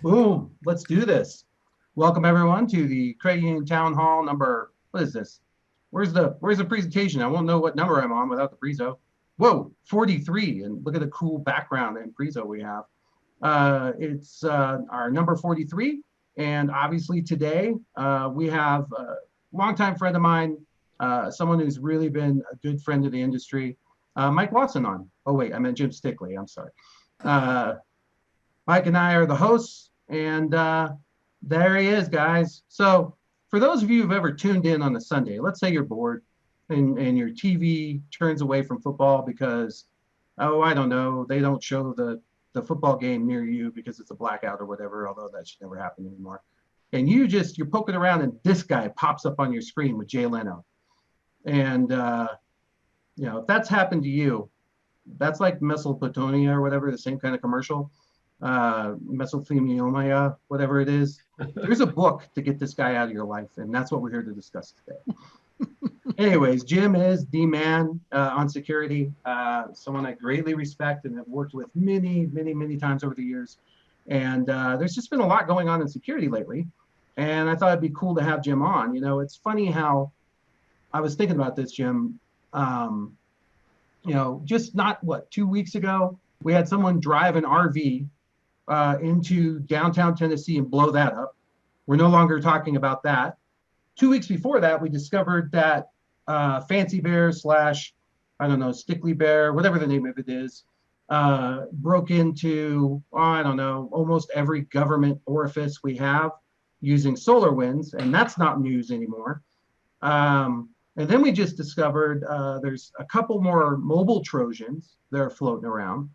Boom. Let's do this. Welcome everyone to the Credit Union Town Hall number. What is this? Where's the presentation? I won't know what number I'm on without the prezo. Whoa, 43. And look at the cool background and prezo we have. It's our number 43. And obviously today we have a longtime friend of mine, someone who's really been a good friend of the industry, Mike Watson on. Oh, wait, I meant Jim Stickley. I'm sorry. Mike and I are the hosts, and there he is, guys. So for those of you who've ever tuned in on a Sunday, let's say you're bored and your TV turns away from football because, oh, I don't know, they don't show the football game near you because it's a blackout or whatever, although that should never happen anymore. And you're poking around and this guy pops up on your screen with Jay Leno. And, if that's happened to you, that's like Mesopotamia or whatever, the same kind of commercial. Mesothelioma, whatever it is. There's a book to get this guy out of your life, and that's what we're here to discuss today. Anyways, Jim is the man on security, someone I greatly respect and have worked with many, many, many times over the years. And there's just been a lot going on in security lately. And I thought it'd be cool to have Jim on. It's funny how I was thinking about this, Jim. Just not 2 weeks ago, we had someone drive an RV into downtown Tennessee and blow that up. We're no longer talking about that. 2 weeks before that, we discovered that Fancy Bear / I don't know, Stickley Bear, whatever the name of it is, broke into, I don't know, almost every government orifice we have using Solarwinds, and that's not news anymore. And then we just discovered there's a couple more mobile Trojans that are floating around.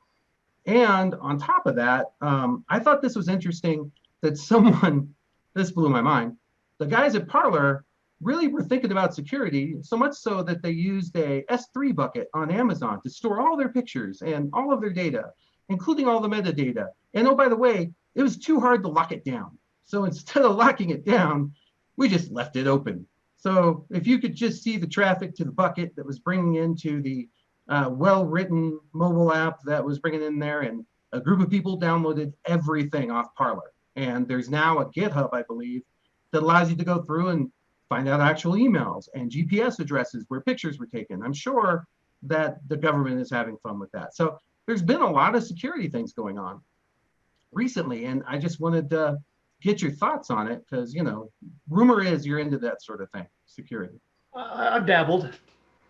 And on top of that, I thought this was interesting that this blew my mind. The guys at Parler really were thinking about security, so much so that they used a S3 bucket on Amazon to store all their pictures and all of their data, including all the metadata. And oh, by the way, it was too hard to lock it down. So instead of locking it down, we just left it open. So if you could just see the traffic to the bucket that was bringing into the well-written mobile app that was bringing in there, and a group of people downloaded everything off Parler. And there's now a GitHub, I believe, that allows you to go through and find out actual emails and GPS addresses where pictures were taken. I'm sure that the government is having fun with that. So there's been a lot of security things going on recently, and I just wanted to get your thoughts on it because, rumor is you're into that sort of thing, security. I've dabbled.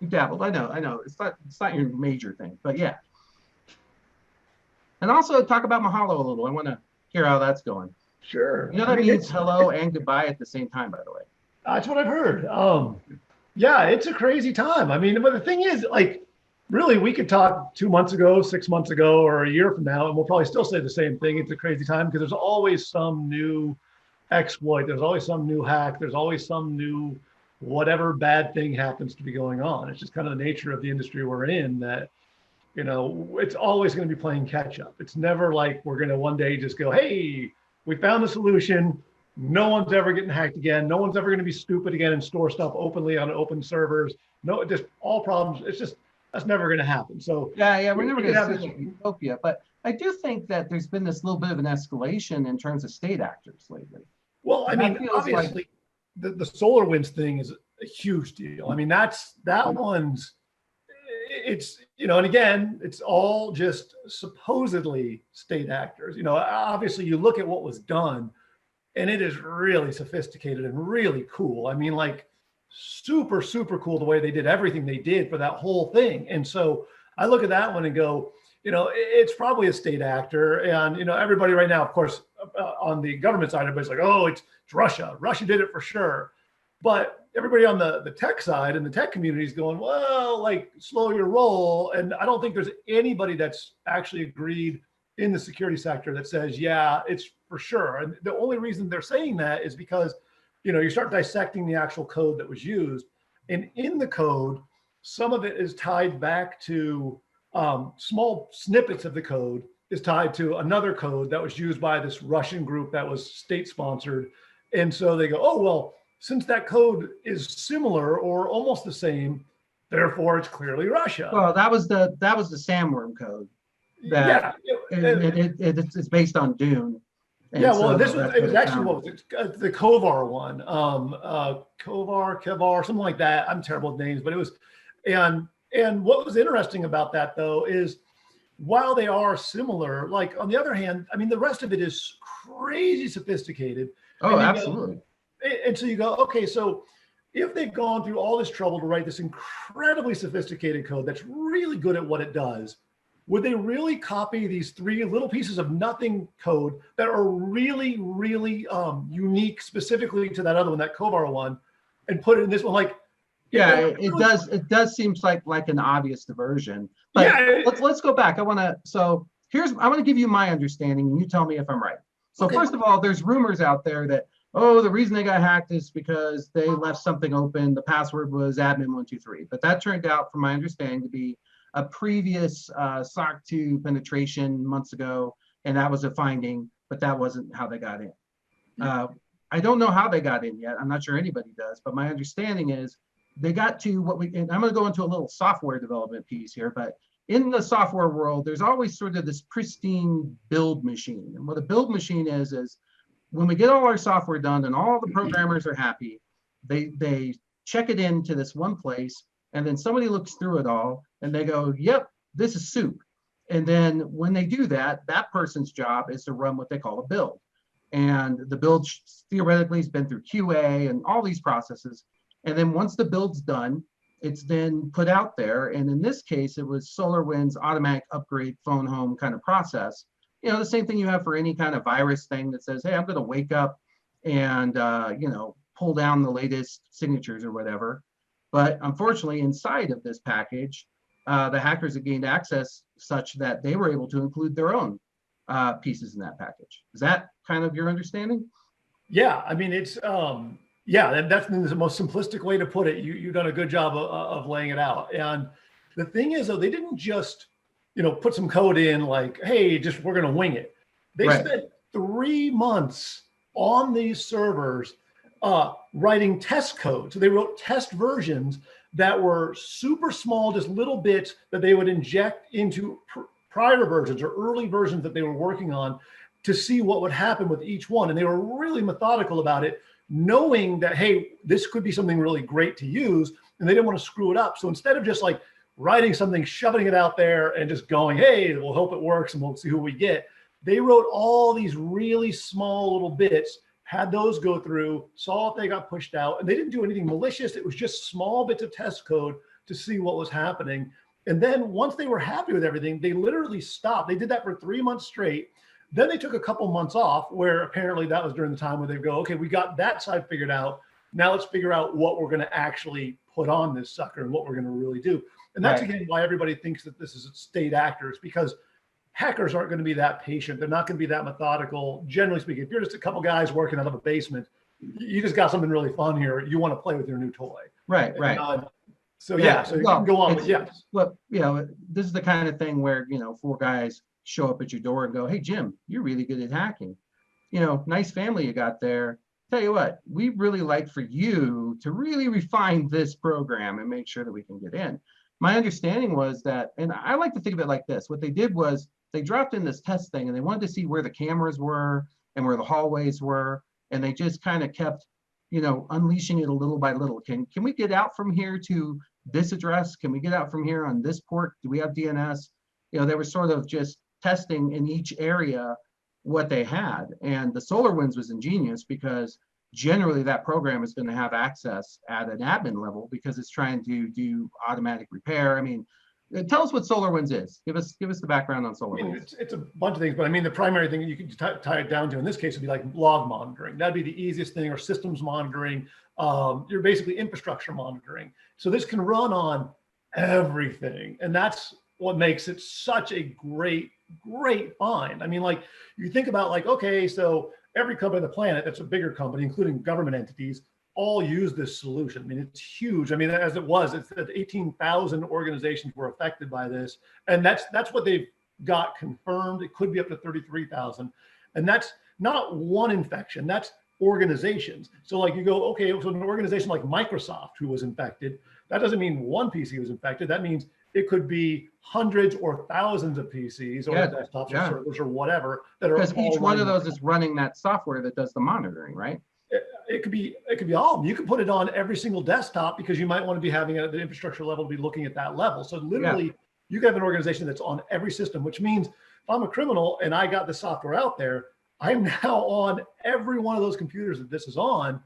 You dabbled. I know. It's not your major thing, but yeah. And also talk about Mahalo a little. I want to hear how that's going. Sure. That means hello and goodbye at the same time, by the way. That's what I've heard. Yeah, it's a crazy time. But the thing is, really, we could talk 2 months ago, 6 months ago, or a year from now, and we'll probably still say the same thing. It's a crazy time because there's always some new exploit. There's always some new hack. There's always some new whatever bad thing happens to be going on. It's just kind of the nature of the industry we're in that, it's always going to be playing catch up. It's never like we're going to one day just go, hey, we found the solution. No one's ever getting hacked again. No one's ever going to be stupid again and store stuff openly on open servers. No, just all problems. That's never going to happen. So yeah, we're never going to have utopia. But I do think that there's been this little bit of an escalation in terms of state actors lately. Well, obviously, the SolarWinds thing is a huge deal. That one's, it's, and again, it's all just supposedly state actors. Obviously you look at what was done and it is really sophisticated and really cool. Super, super cool the way they did everything they did for that whole thing. And so I look at that one and go, it's probably a state actor. And, everybody right now, of course, on the government side, everybody's like, oh, it's Russia. Russia did it for sure. But everybody on the tech side and the tech community is going, well, slow your roll. And I don't think there's anybody that's actually agreed in the security sector that says, yeah, it's for sure. And the only reason they're saying that is because, you start dissecting the actual code that was used. And in the code, some of it is tied back to small snippets of the code is tied to another code that was used by this Russian group that was state sponsored. And so they go, oh, well, since that code is similar or almost the same, therefore it's clearly Russia. Well, that was the sandworm code. That it's based on Dune. Yeah, And well, so this was that's it what was it actually found. what was it? The Kovar one, Kevar, something like that. I'm terrible with names, but it was, and what was interesting about that though is while they are similar, like on the other hand, I mean, the rest of it is crazy sophisticated, Oh, and you go, absolutely. and so you go, okay, so if they've gone through all this trouble to write this incredibly sophisticated code that's really good at what it does, would they really copy these three little pieces of nothing code that are really, really unique specifically to that other one, that Kovar one, and put it in this one? Like, if Yeah, they're it really, does. It does seems like an obvious diversion. But yeah, let's go back. I want to. So here's I want to give you my understanding, and you tell me if I'm right. So okay, first of all, there's rumors out there that oh, the reason they got hacked is because they left something open. The password was admin123, but that turned out, from my understanding, to be a previous SOC 2 penetration months ago, and that was a finding, but that wasn't how they got in. Uh, I don't know how they got in yet. I'm not sure anybody does, but my understanding is they got to what we, and I'm going to go into a little software development piece here, but in the software world, there's always sort of this pristine build machine. And what a build machine is when we get all our software done and all the programmers are happy, they check it into this one place, and then somebody looks through it all and they go, yep, this is soup. And then when they do that, that person's job is to run what they call a build. And the build theoretically has been through QA and all these processes. And then once the build's done, it's then put out there. And in this case, it was SolarWinds automatic upgrade phone home kind of process. You know, the same thing you have for any kind of virus thing that says, hey, I'm going to wake up and, pull down the latest signatures or whatever. But unfortunately, inside of this package, the hackers had gained access such that they were able to include their own pieces in that package. Is that kind of your understanding? yeah. I mean, it's yeah, that's the most simplistic way to put it. You've done a good job of laying it out. And the thing is, though, they didn't just put some code in like, hey, just we're going to wing it. They Right. spent 3 months on these servers writing test code. So they wrote test versions that were super small, just little bits that they would inject into prior versions or early versions that they were working on to see what would happen with each one. And they were really methodical about it, knowing that, hey, this could be something really great to use, and they didn't want to screw it up. So instead of just like writing something, shoving it out there and just going, hey, we'll hope it works and we'll see who we get, they wrote all these really small little bits, had those go through, saw if they got pushed out, and they didn't do anything malicious. It was just small bits of test code to see what was happening. And then once they were happy with everything, they literally stopped. They did that for 3 months straight. Then they took a couple months off, where apparently that was during the time where they go, okay, we got that side figured out. Now let's figure out what we're going to actually put on this sucker and what we're going to really do. And that's, Right. again, why everybody thinks that this is state actors, because hackers aren't going to be that patient. They're not going to be that methodical. Generally speaking, if you're just a couple guys working out of a basement, you just got something really fun here. You want to play with your new toy. Right. Right. So Yeah. so you Well, can go on it's, with, yeah. well, this is the kind of thing where, four guys show up at your door and go, hey, Jim, you're really good at hacking. Nice family you got there. Tell you what, we really like for you to really refine this program and make sure that we can get in. My understanding was that, and I like to think of it like this, what they did was they dropped in this test thing and they wanted to see where the cameras were and where the hallways were. And they just kind of kept, unleashing it a little by little. Can we get out from here to this address? Can we get out from here on this port? Do we have DNS? They were sort of just testing in each area what they had. And the SolarWinds was ingenious because generally that program is going to have access at an admin level because it's trying to do automatic repair. I mean, tell us what SolarWinds is. Give us the background on SolarWinds. I mean, it's a bunch of things, but I mean, the primary thing you can tie it down to in this case would be like log monitoring. That'd be the easiest thing, or systems monitoring. You're basically infrastructure monitoring. So this can run on everything. And that's what makes it such a great find. I mean, like you think about like, okay, so every company on the planet that's a bigger company, including government entities, all use this solution. I mean, it's huge. I mean, as it was, it's that 18,000 organizations were affected by this. And that's what they've got confirmed. It could be up to 33,000. And that's not one infection, that's organizations. So like you go, okay, so an organization like Microsoft who was infected, that doesn't mean one PC was infected. That means It could be hundreds or thousands of PCs or desktops or servers or whatever that are, because each one of those is running that software that does the monitoring, right? It could be all of them. You can put it on every single desktop because you might want to be having it at the infrastructure level to be looking at that level. So literally, you can have an organization that's on every system, which means if I'm a criminal and I got the software out there, I'm now on every one of those computers that this is on.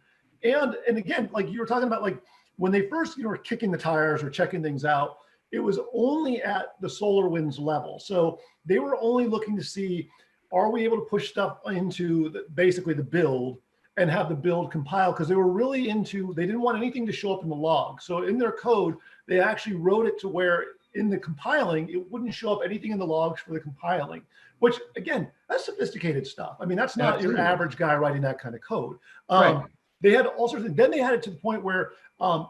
And again, like you were talking about, like when they first were kicking the tires or checking things out, it was only at the Solarwinds level. So they were only looking to see, are we able to push stuff into basically the build and have the build compile, because they were really into, they didn't want anything to show up in the log. So in their code, they actually wrote it to where in the compiling, it wouldn't show up anything in the logs for the compiling, which again, that's sophisticated stuff. I mean, that's not your average guy writing that kind of code. Right. They had all sorts of things. Then they had it to the point where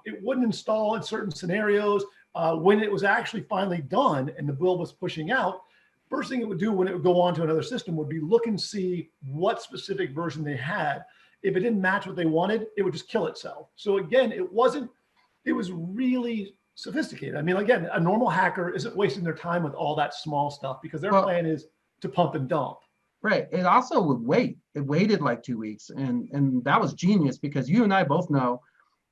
it wouldn't install in certain scenarios. When it was actually finally done and the build was pushing out, first thing it would do when it would go on to another system would be look and see what specific version they had. If it didn't match what they wanted, it would just kill itself. So again, it was really sophisticated. I mean, again, a normal hacker isn't wasting their time with all that small stuff because their plan is to pump and dump. Right. It also would wait. It waited like 2 weeks. And that was genius because you and I both know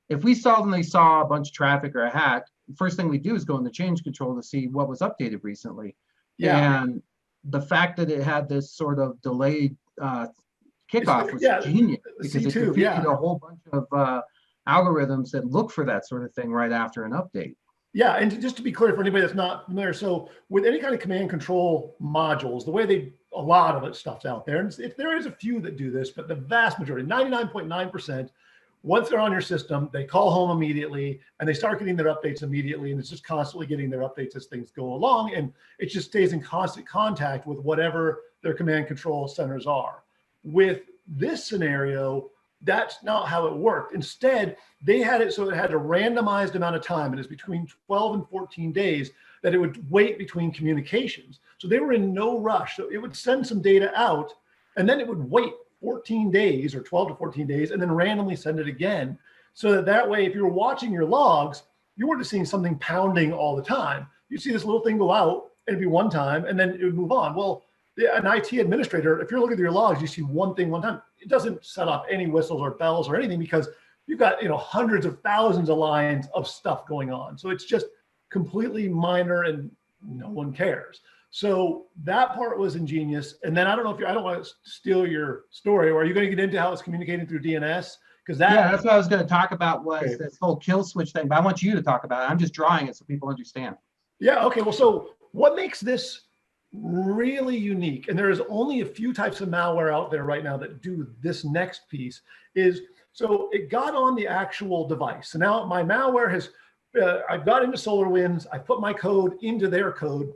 if we suddenly saw a bunch of traffic or a hack, the first thing we do is go in the change control to see what was updated recently. Yeah. And the fact that it had this sort of delayed kickoff was genius because it defeated a whole bunch of algorithms that look for that sort of thing right after an update. Yeah, and just to be clear for anybody that's not familiar, so with any kind of command control modules, the way a lot of it stuff's out there, and if there is a few that do this, but the vast majority, 99.9%, once they're on your system, they call home immediately and they start getting their updates immediately, and it's just constantly getting their updates as things go along, and it just stays in constant contact with whatever their command control centers are. With this scenario, that's not how it worked. Instead, they had it so it had a randomized amount of time, and it's between 12 and 14 days that it would wait between communications. So they were in no rush. So it would send some data out, and then it would wait 14 days or 12 to 14 days, and then randomly send it again. So that way, if you were watching your logs, you weren't just seeing something pounding all the time. You'd see this little thing go out, and it'd be one time, and then it would move on. Well, an IT administrator, if you're looking at your logs, you see one thing one time, it doesn't set off any whistles or bells or anything because you've got hundreds of thousands of lines of stuff going on. So it's just completely minor and no one cares. So that part was ingenious. And then I don't know if I don't want to steal your story, or are you going to get into how it's communicating through DNS? Because that's what I was going to talk about was this whole kill switch thing, but I want you to talk about it. I'm just drawing it so people understand. Yeah. Okay. Well, so what makes this really unique, and there's only a few types of malware out there right now that do this next piece, is so it got on the actual device. So now my malware has, I've got into SolarWinds, I put my code into their code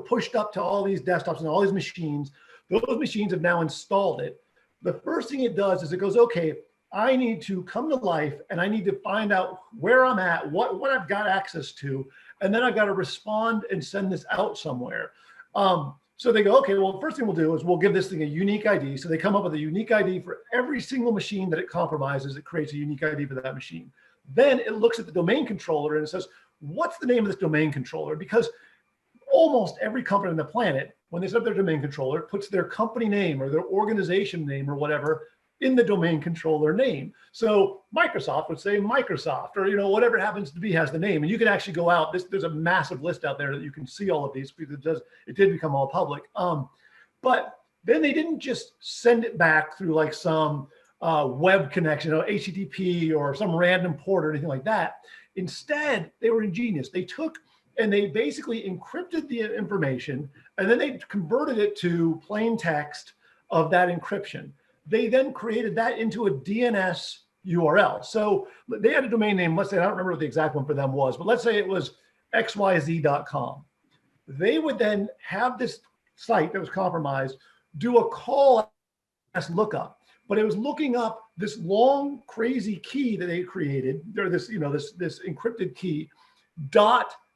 pushed up to all these desktops and all these machines. Those machines have now installed it. The first thing it does is it goes, okay, I need to come to life and I need to find out where I'm at, what I've got access to, and then I've got to respond and send this out somewhere. So they go, okay, well, first thing we'll do is we'll give this thing a unique ID. So they come up with a unique ID for every single machine that it compromises. It creates a unique ID for that machine. Then it looks at the domain controller and it says, what's the name of this domain controller? Because almost every company on the planet, when they set up their domain controller, puts their company name or their organization name or whatever in the domain controller name. So Microsoft would say Microsoft, or whatever it happens to be has the name. And you can actually go out. There's a massive list out there that you can see all of these because it did become all public. But then they didn't just send it back through like some web connection, HTTP or some random port or anything like that. Instead, they were ingenious. They took and they basically encrypted the information, and then they converted it to plain text of that encryption. They then created that into a DNS URL. So they had a domain name. Let's say, I don't remember what the exact one for them was, but let's say it was xyz.com. They would then have this site that was compromised do a call as lookup, but it was looking up this long, crazy key that they created, or this encrypted key,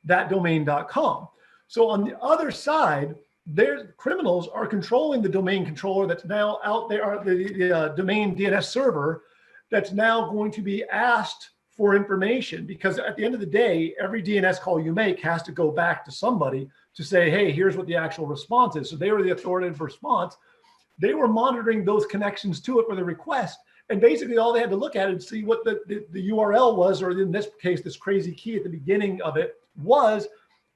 .thatdomain.com. So on the other side, their criminals are controlling the domain controller that's now out there, the domain DNS server that's now going to be asked for information, because at the end of the day, every DNS call you make has to go back to somebody to say, hey, here's what the actual response is. So they were the authoritative response. They were monitoring those connections to it for the request. And basically all they had to look at and see what the URL was, or in this case, this crazy key at the beginning of it was,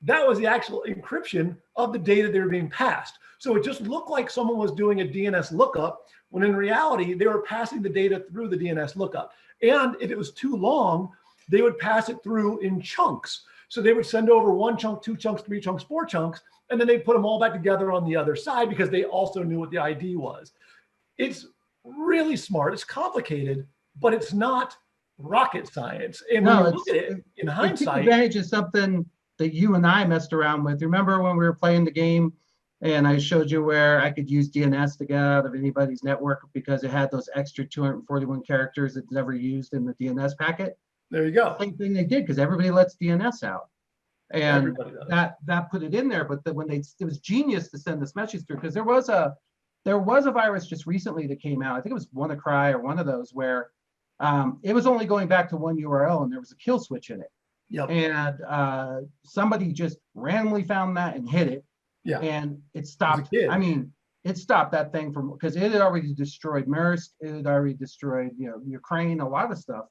that was the actual encryption of the data they were being passed. So it just looked like someone was doing a DNS lookup, when in reality, they were passing the data through the DNS lookup. And if it was too long, they would pass it through in chunks. So they would send over 1 chunk, 2 chunks, 3 chunks, 4 chunks, and then they'd put them all back together on the other side because they also knew what the ID was. It's really smart. It's complicated, but it's not rocket science. And when you look at it in hindsight, it took advantage of something that you and I messed around with. Remember when we were playing the game and I showed you where I could use DNS to get out of anybody's network because it had those extra 241 characters it's never used in the DNS packet? There you go. Same thing they did, because everybody lets DNS out. And that put it in there. But when it was genius to send this message through, because there was a virus just recently that came out. I think it was WannaCry or one of those where it was only going back to one URL and there was a kill switch in it. Yep. And somebody just randomly found that and hit it. Yeah. And it stopped. I mean, it stopped that thing from, because it had already destroyed Maersk, it had already destroyed, Ukraine, a lot of stuff.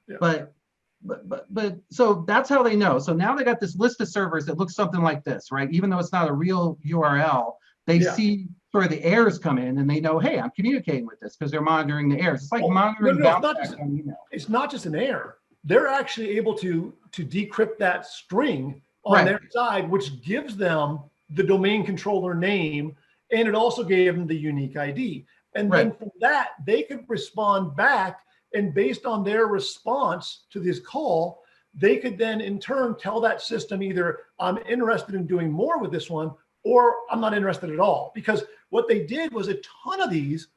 Yeah. But so that's how they know. So now they got this list of servers that looks something like this, right? Even though it's not a real URL, they see sort of the errors come in and they know, hey, I'm communicating with this, because they're monitoring the errors. It's like monitoring bounce back on email. It's not just an error. They're actually able to decrypt that string on their side, which gives them the domain controller name, and it also gave them the unique ID. And then from that, they could respond back, and based on their response to this call, they could then in turn tell that system either I'm interested in doing more with this one, or I'm not interested at all. Because what they did was a ton of these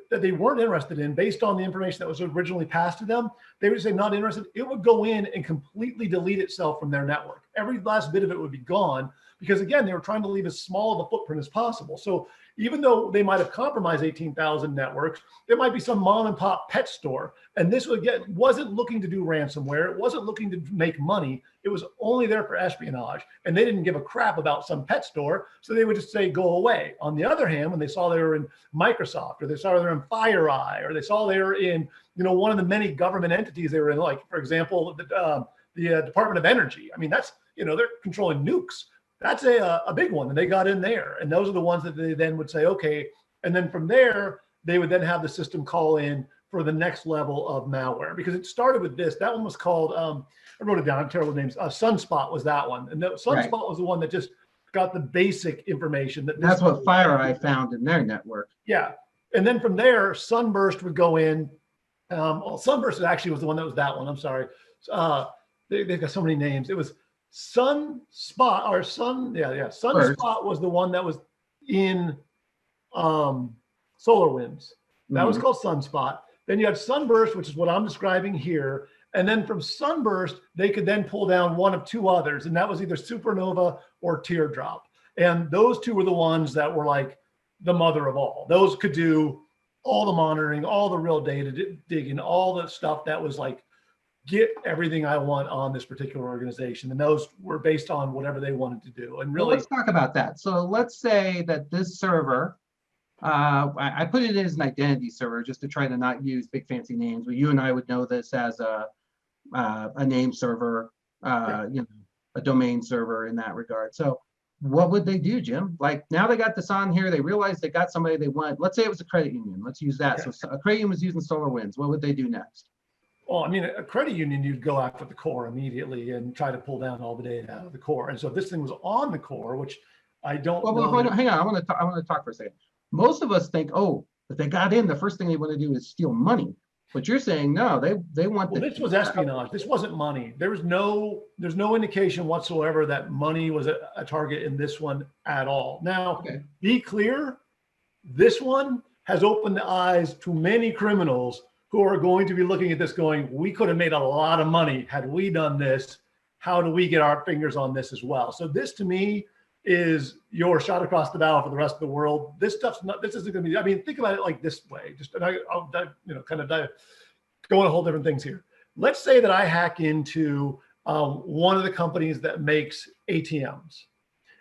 that they weren't interested in based on the information that was originally passed to them. They would say not interested. It would go in and completely delete itself from their network. Every last bit of it would be gone, because again, they were trying to leave as small of a footprint as possible. So even though they might have compromised 18,000 networks, there might be some mom and pop pet store. And this wasn't looking to do ransomware. It wasn't looking to make money. It was only there for espionage. And they didn't give a crap about some pet store. So they would just say, go away. On the other hand, when they saw they were in Microsoft, or they saw they were in FireEye, or they saw they were in, one of the many government entities they were in, like, for example, the Department of Energy. I mean, that's, they're controlling nukes. That's a big one, and they got in there. And those are the ones that they then would say, okay. And then from there, they would then have the system call in for the next level of malware, because it started with this. That one was called, I wrote it down, terrible names. Sunspot was that one. And Sunspot was the one that just got the basic information. That's what FireEye found in their network. Yeah. And then from there, Sunburst would go in. Sunburst actually was the one that was that one. I'm sorry. They've got so many names. It was Sunspot or Sunspot was the one that was in SolarWinds. That was called Sunspot. Then you had Sunburst, which is what I'm describing here. And then from Sunburst, they could then pull down one of 2 others. And that was either Supernova or Teardrop. And those 2 were the ones that were like the mother of all. Those could do all the monitoring, all the real data digging, all the stuff that was like, get everything I want on this particular organization. And those were based on whatever they wanted to do. And really, well, let's talk about that. So let's say that this server, I put it as an identity server just to try to not use big fancy names, but you and I would know this as a name server, a domain server in that regard. So what would they do, Jim? Like, now they got this on here, they realized they got somebody they want. Let's say it was a credit union. Let's use that. So a credit union was using SolarWinds. What would they do next? Well, I mean, a credit union, you'd go after the core immediately and try to pull down all the data out of the core. And so if this thing was on the core, which I don't know. Well, hang on, I want to talk for a second. Most of us think, oh, if they got in, the first thing they want to do is steal money. But you're saying no, they want. Well, this was espionage. This wasn't money. There's no indication whatsoever that money was a target in this one at all. Now, be clear, this one has opened the eyes to many criminals who are going to be looking at this going, we could have made a lot of money had we done this. How do we get our fingers on this as well? So this to me is your shot across the bow for the rest of the world. This stuff's not, this isn't going to be, I mean, think about it like this way, just, and I'll go on a whole different things here. let's say that I hack into one of the companies that makes ATMs.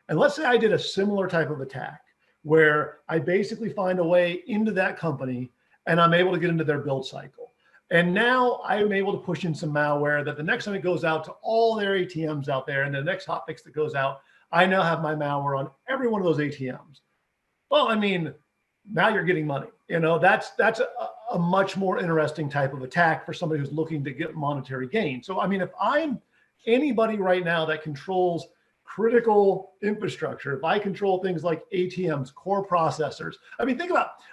And let's say I did a similar type of attack where I basically find a way into that company and I'm able to get into their build cycle. And now I'm able to push in some malware that the next time it goes out to all their ATMs out there and the next hotfix that goes out, I now have my malware on every one of those ATMs. Well, I mean, now you're getting money. You know, that's a much more interesting type of attack for somebody who's looking to get monetary gain. So, I mean, if I'm anybody right now that controls critical infrastructure, if I control things like ATMs, core processors, I mean,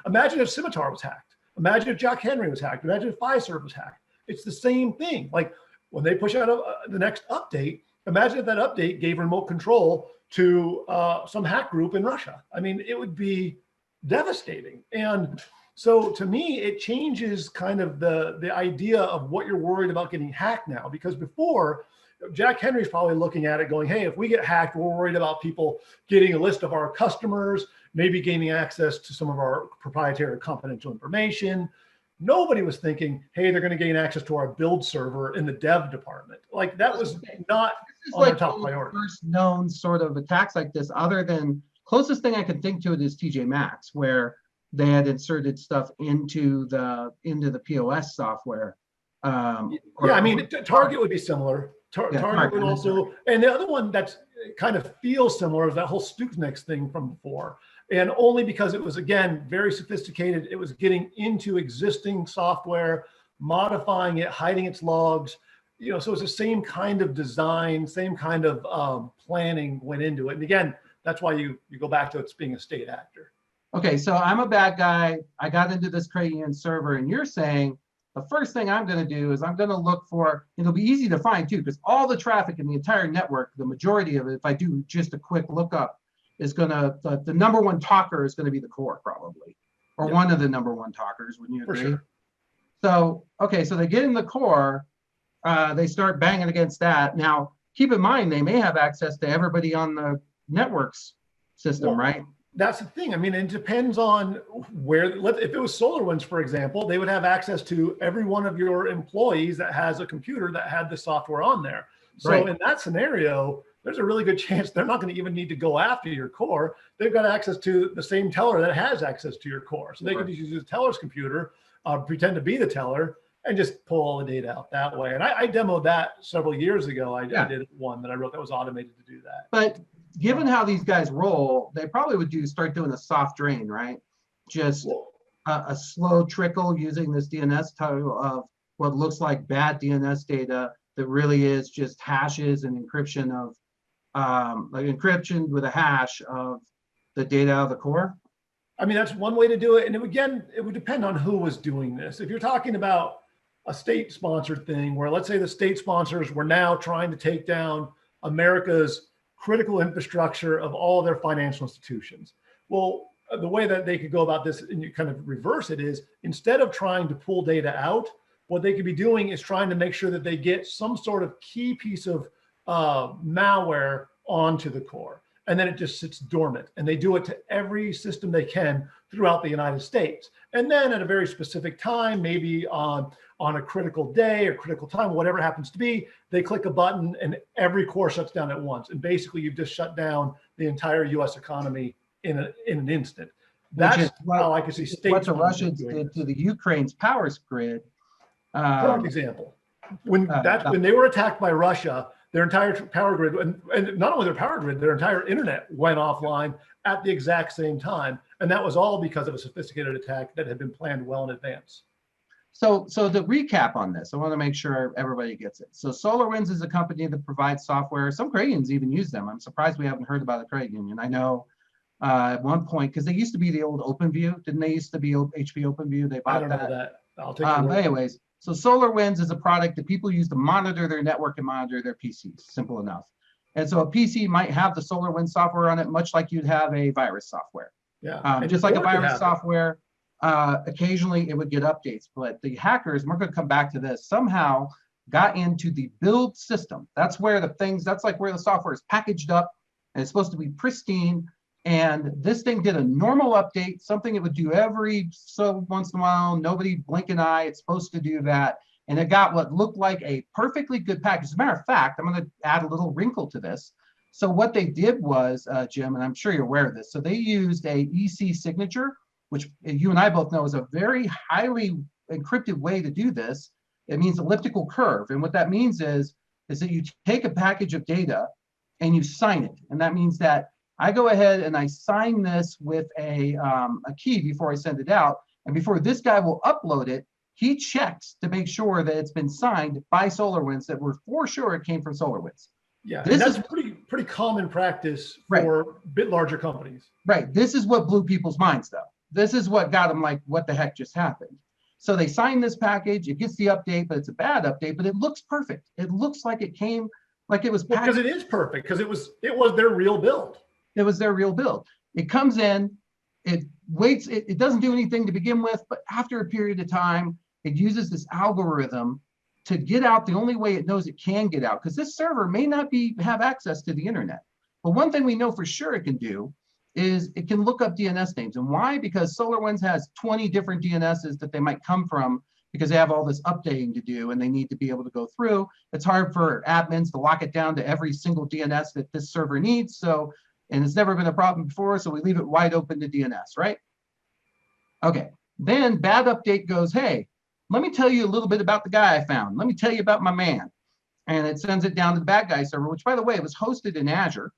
imagine if Scimitar was hacked. Imagine if Jack Henry was hacked. Imagine if Fiserv was hacked. It's the same thing. Like when they push out the next update, imagine if that update gave remote control to some hack group in Russia. I mean, it would be devastating. And so to me, it changes kind of the idea of what you're worried about getting hacked now, because before, Jack Henry's probably looking at it going, hey, if we get hacked, we're worried about people getting a list of our customers, maybe gaining access to some of our proprietary confidential information. Nobody was thinking, hey, they're going to gain access to our build server in the dev department. Like that was not on their top priority. First known sort of attacks like this, other than closest thing I can think to it is TJ Maxx, where they had inserted stuff into the POS software. Yeah, I mean, Target would be similar. Target would also, and the other one that's kind of feels similar is that whole Stuxnet thing from before. And only because it was, again, very sophisticated. It was getting into existing software, modifying it, hiding its logs. You know, so it's the same kind of design, same kind of planning went into it. And again, that's why you go back to it's being a state actor. Okay, so I'm a bad guy. I got into this Kraken server, and you're saying the first thing I'm going to do is I'm going to look for, it'll be easy to find too, because all the traffic in the entire network, the majority of it, if I do just a quick lookup, is going to, the number one talker is going to be the core probably, or one of the number one talkers, wouldn't you agree? For sure. So, okay, so they get in the core, they start banging against that. Now, keep in mind, they may have access to everybody on the networks system, right? That's the thing. I mean, it depends on where, if it was SolarWinds, for example, they would have access to every one of your employees that has a computer that had the software on there. So in that scenario, there's a really good chance they're not going to even need to go after your core. They've got access to the same teller that has access to your core. So they could just use the teller's computer, pretend to be the teller, and just pull all the data out that way. And I demoed that several years ago. I did one that I wrote that was automated to do that. But given how these guys roll, they probably would start doing a soft drain, right? Just a slow trickle using this DNS title of what looks like bad DNS data that really is just hashes and encryption of, like encryption with a hash of the data out of the core. I mean, that's one way to do it. And it would depend on who was doing this. If you're talking about a state-sponsored thing where, let's say the state sponsors were now trying to take down America's critical infrastructure of all their financial institutions. Well, the way that they could go about this and you kind of reverse it is, instead of trying to pull data out, what they could be doing is trying to make sure that they get some sort of key piece of malware onto the core. And then it just sits dormant. And they do it to every system they can throughout the United States. And then at a very specific time, maybe on a critical day or critical time, whatever happens to be, they click a button and every core shuts down at once. And basically you've just shut down the entire US economy in an instant. That's how I can see states. What the Russians did to the Ukraine's power grid. Perfect example. When they were attacked by Russia, their entire power grid, and not only their power grid, their entire internet went offline at the exact same time. And that was all because of a sophisticated attack that had been planned well in advance. So to recap on this, I want to make sure everybody gets it. So SolarWinds is a company that provides software. Some credit unions even use them. I'm surprised we haven't heard about a credit union. I know at one point, because they used to be the old OpenView. Didn't they used to be HP OpenView? They bought I don't know that. I'll take it. But anyways, so SolarWinds is a product that people use to monitor their network and monitor their PCs. Simple enough. And so a PC might have the SolarWinds software on it, much like you'd have a virus software. Yeah. Just like a virus software, occasionally it would get updates. But the hackers, and we're going to come back to this, somehow got into the build system. That's where that's like where the software is packaged up and it's supposed to be pristine. And this thing did a normal update, something it would do every so once in a while, nobody blink an eye, it's supposed to do that. and it got what looked like a perfectly good package. As a matter of fact, I'm going to add a little wrinkle to this. So what they did was, Jim, and I'm sure you're aware of this, so they used a EC signature, which you and I both know is a very highly encrypted way to do this. It means elliptical curve. And what that means is that you take a package of data and you sign it. And that means that I go ahead and I sign this with a key before I send it out. And before this guy will upload it, he checks to make sure that it's been signed by SolarWinds, that we're for sure it came from SolarWinds. Yeah, this is pretty common practice for a bit larger companies. Right. This is what blew people's minds, though. This is what got them like, what the heck just happened? So they sign this package, it gets the update, but it's a bad update, but it looks perfect. It looks like it came, like it was because it is perfect, because it was their real build. It was their real build. It comes in, it waits, it doesn't do anything to begin with, but after a period of time, it uses this algorithm to get out the only way it knows it can get out, because this server may not have access to the internet. But one thing we know for sure it can do is it can look up DNS names. And why? Because SolarWinds has 20 different DNSs that they might come from, because they have all this updating to do and they need to be able to go through. It's hard for admins to lock it down to every single DNS that this server needs. So, and it's never been a problem before, so we leave it wide open to DNS, right? Okay, then bad update goes, hey, let me tell you a little bit about the guy I found. Let me tell you about my man. And it sends it down to the bad guy server, which, by the way, was hosted in Azure,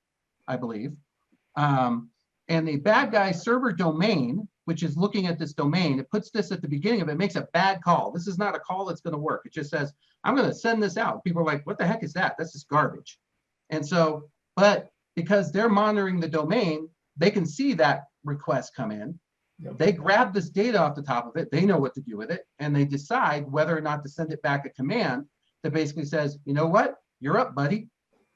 I believe. And the bad guy server domain, which is looking at this domain, it puts this at the beginning of it, makes a bad call. This is not a call that's going to work. It just says, I'm going to send this out. People are like, what the heck is that? That's just garbage. And so, but because they're monitoring the domain, they can see that request come in. Yep. They grab this data off the top of it. They know what to do with it. And they decide whether or not to send it back a command that basically says, you know what? You're up, buddy.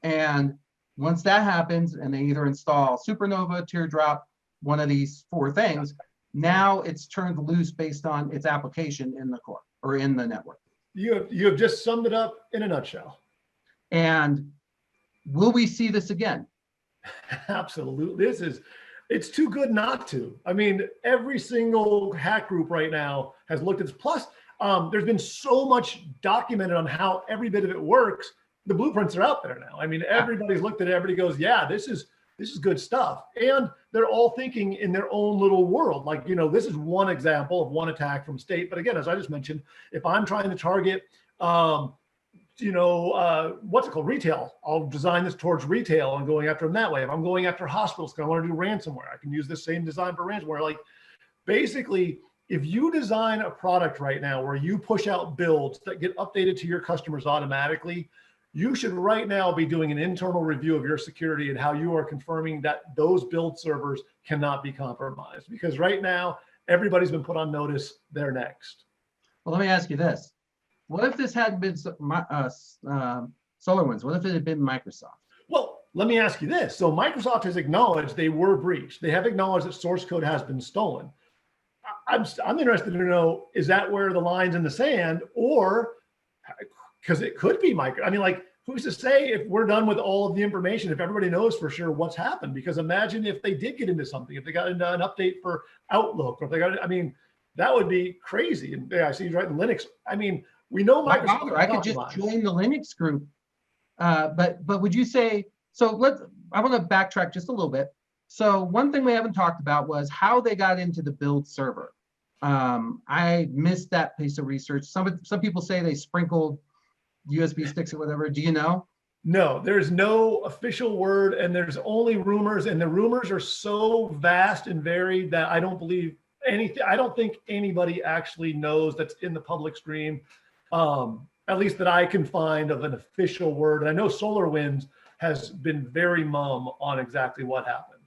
And once that happens, and they either install Supernova, Teardrop, one of these 4 things, now it's turned loose based on its application in the core or in the network. You have just summed it up in a nutshell. And will we see this again? Absolutely. It's too good not to. I mean, every single hack group right now has looked at this. Plus, there's been so much documented on how every bit of it works. The blueprints are out there now. I mean, everybody's looked at it. Everybody goes, yeah, this is good stuff. And they're all thinking in their own little world. Like, you know, this is one example of one attack from state. But again, as I just mentioned, if I'm trying to target, what's it called? Retail. I'll design this towards retail and going after them that way. If I'm going after hospitals, because I want to do ransomware, I can use this same design for ransomware. Like, basically, if you design a product right now where you push out builds that get updated to your customers automatically, you should right now be doing an internal review of your security and how you are confirming that those build servers cannot be compromised. Because right now, everybody's been put on notice they're next. Well, let me ask you this. What if this hadn't been SolarWinds? What if it had been Microsoft? Well, let me ask you this. So Microsoft has acknowledged they were breached. They have acknowledged that source code has been stolen. I'm interested to know, is that where the line's in the sand, or because it could be Microsoft? I mean, like, who's to say if we're done with all of the information, if everybody knows for sure what's happened? Because imagine if they did get into something, if they got into an update for Outlook, or if they got, I mean, that would be crazy. And yeah, I see he's writing Linux. I mean, we know Microsoft. I could just join the Linux group. But would you say, so I want to backtrack just a little bit. So one thing we haven't talked about was how they got into the build server. I missed that piece of research. Some people say they sprinkled USB sticks or whatever. Do you know? No, there's no official word, and there's only rumors, and the rumors are so vast and varied that I don't believe anything. I don't think anybody actually knows that's in the public stream, at least that I can find, of an official word. And I know SolarWinds has been very mum on exactly what happened.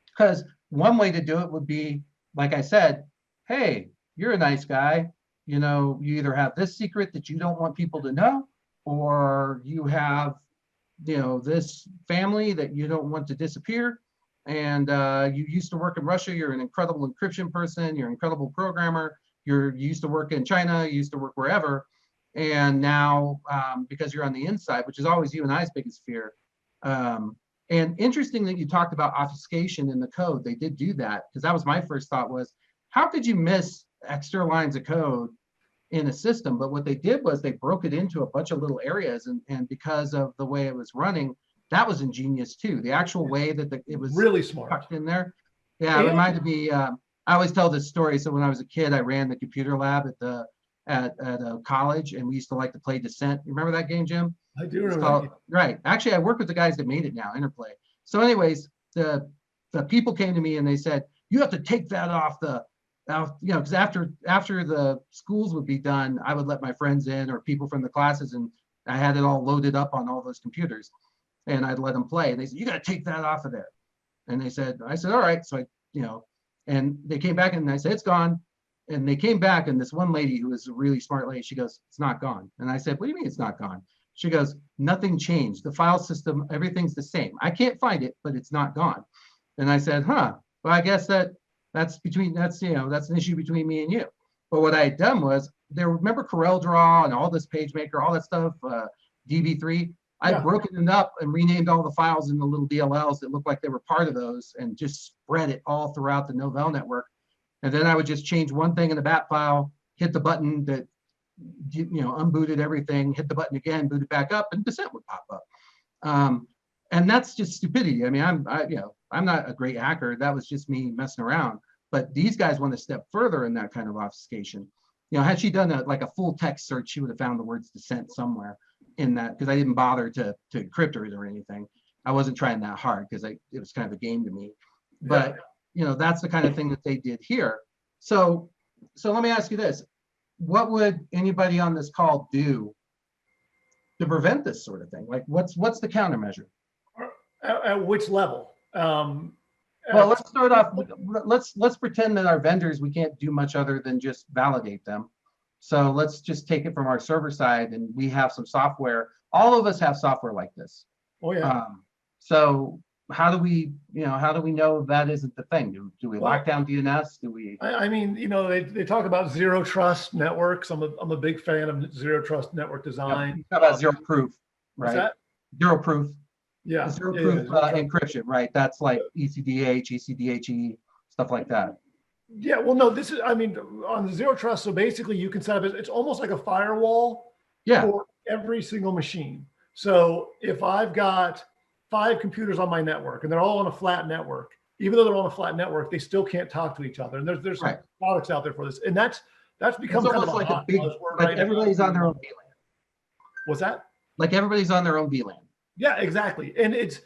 Because one way to do it would be, like I said, hey, you're a nice guy. You know, you either have this secret that you don't want people to know, or you have, you know, this family that you don't want to disappear. And you used to work in Russia. You're an incredible encryption person. You're an incredible programmer. You used to work in China. You used to work wherever. And now, because you're on the inside, which is always you and I's biggest fear. And interesting that you talked about obfuscation in the code. They did do that, because that was my first thought was, how could you miss extra lines of code in a system. But what they did was they broke it into a bunch of little areas, and because of the way it was running, that was ingenious too. The actual way that it was really smart tucked in there. Yeah, it reminded me. I always tell this story. So when I was a kid, I ran the computer lab at a college, and we used to like to play Descent. You remember that game, Jim? I do remember. Right. Actually, I work with the guys that made it now, Interplay. So, anyways, the people came to me and they said, you have to take that off because after the schools would be done, I would let my friends in or people from the classes, and I had it all loaded up on all those computers, and I'd let them play. And they said, you got to take that off of there. And I said, all right. So and they came back and I said, it's gone. And they came back, and this one lady who was a really smart lady, she goes, it's not gone. And I said, what do you mean it's not gone? She goes, nothing changed. The file system, everything's the same. I can't find it, but it's not gone. And I said, huh, well, I guess that's an issue between me and you. But what I had done was, remember CorelDRAW and all this PageMaker, all that stuff, DB3? I'd broken it up and renamed all the files into little DLLs that looked like they were part of those, and just spread it all throughout the Novell network. And then I would just change one thing in the bat file, hit the button that unbooted everything, hit the button again, boot it back up, and Descent would pop up. And that's just stupidity. I mean, I'm not a great hacker. That was just me messing around. But these guys went a step further in that kind of obfuscation. Had she done a full text search, she would have found the words Descent somewhere in that, because I didn't bother to encrypt it or anything. I wasn't trying that hard because it was kind of a game to me. But that's the kind of thing that they did here. So let me ask you this. What would anybody on this call do to prevent this sort of thing? Like, what's the countermeasure? At which level? Well, let's start off. Let's pretend that our vendors, we can't do much other than just validate them. So let's just take it from our server side, and we have some software. All of us have software like this. Oh yeah. So how do we know that isn't the thing? Do we lock down DNS? Do we? I mean, they talk about zero trust networks. I'm a big fan of zero trust network design. How about zero proof, right? What's that? Zero proof. Yeah. Zero proof encryption, right? That's like ECDH, ECDHE, stuff like that. Yeah. Well, no, on the zero trust. So basically, you can set up. It's almost like a firewall. Yeah. For every single machine. So if I've got 5 computers on my network and they're all on a flat network, even though they're on a flat network, they still can't talk to each other. And there's some products out there for this. And that's become kind of like a big, like everybody's on their own VLAN. What's that? Like everybody's on their own VLAN. Yeah, exactly. And it's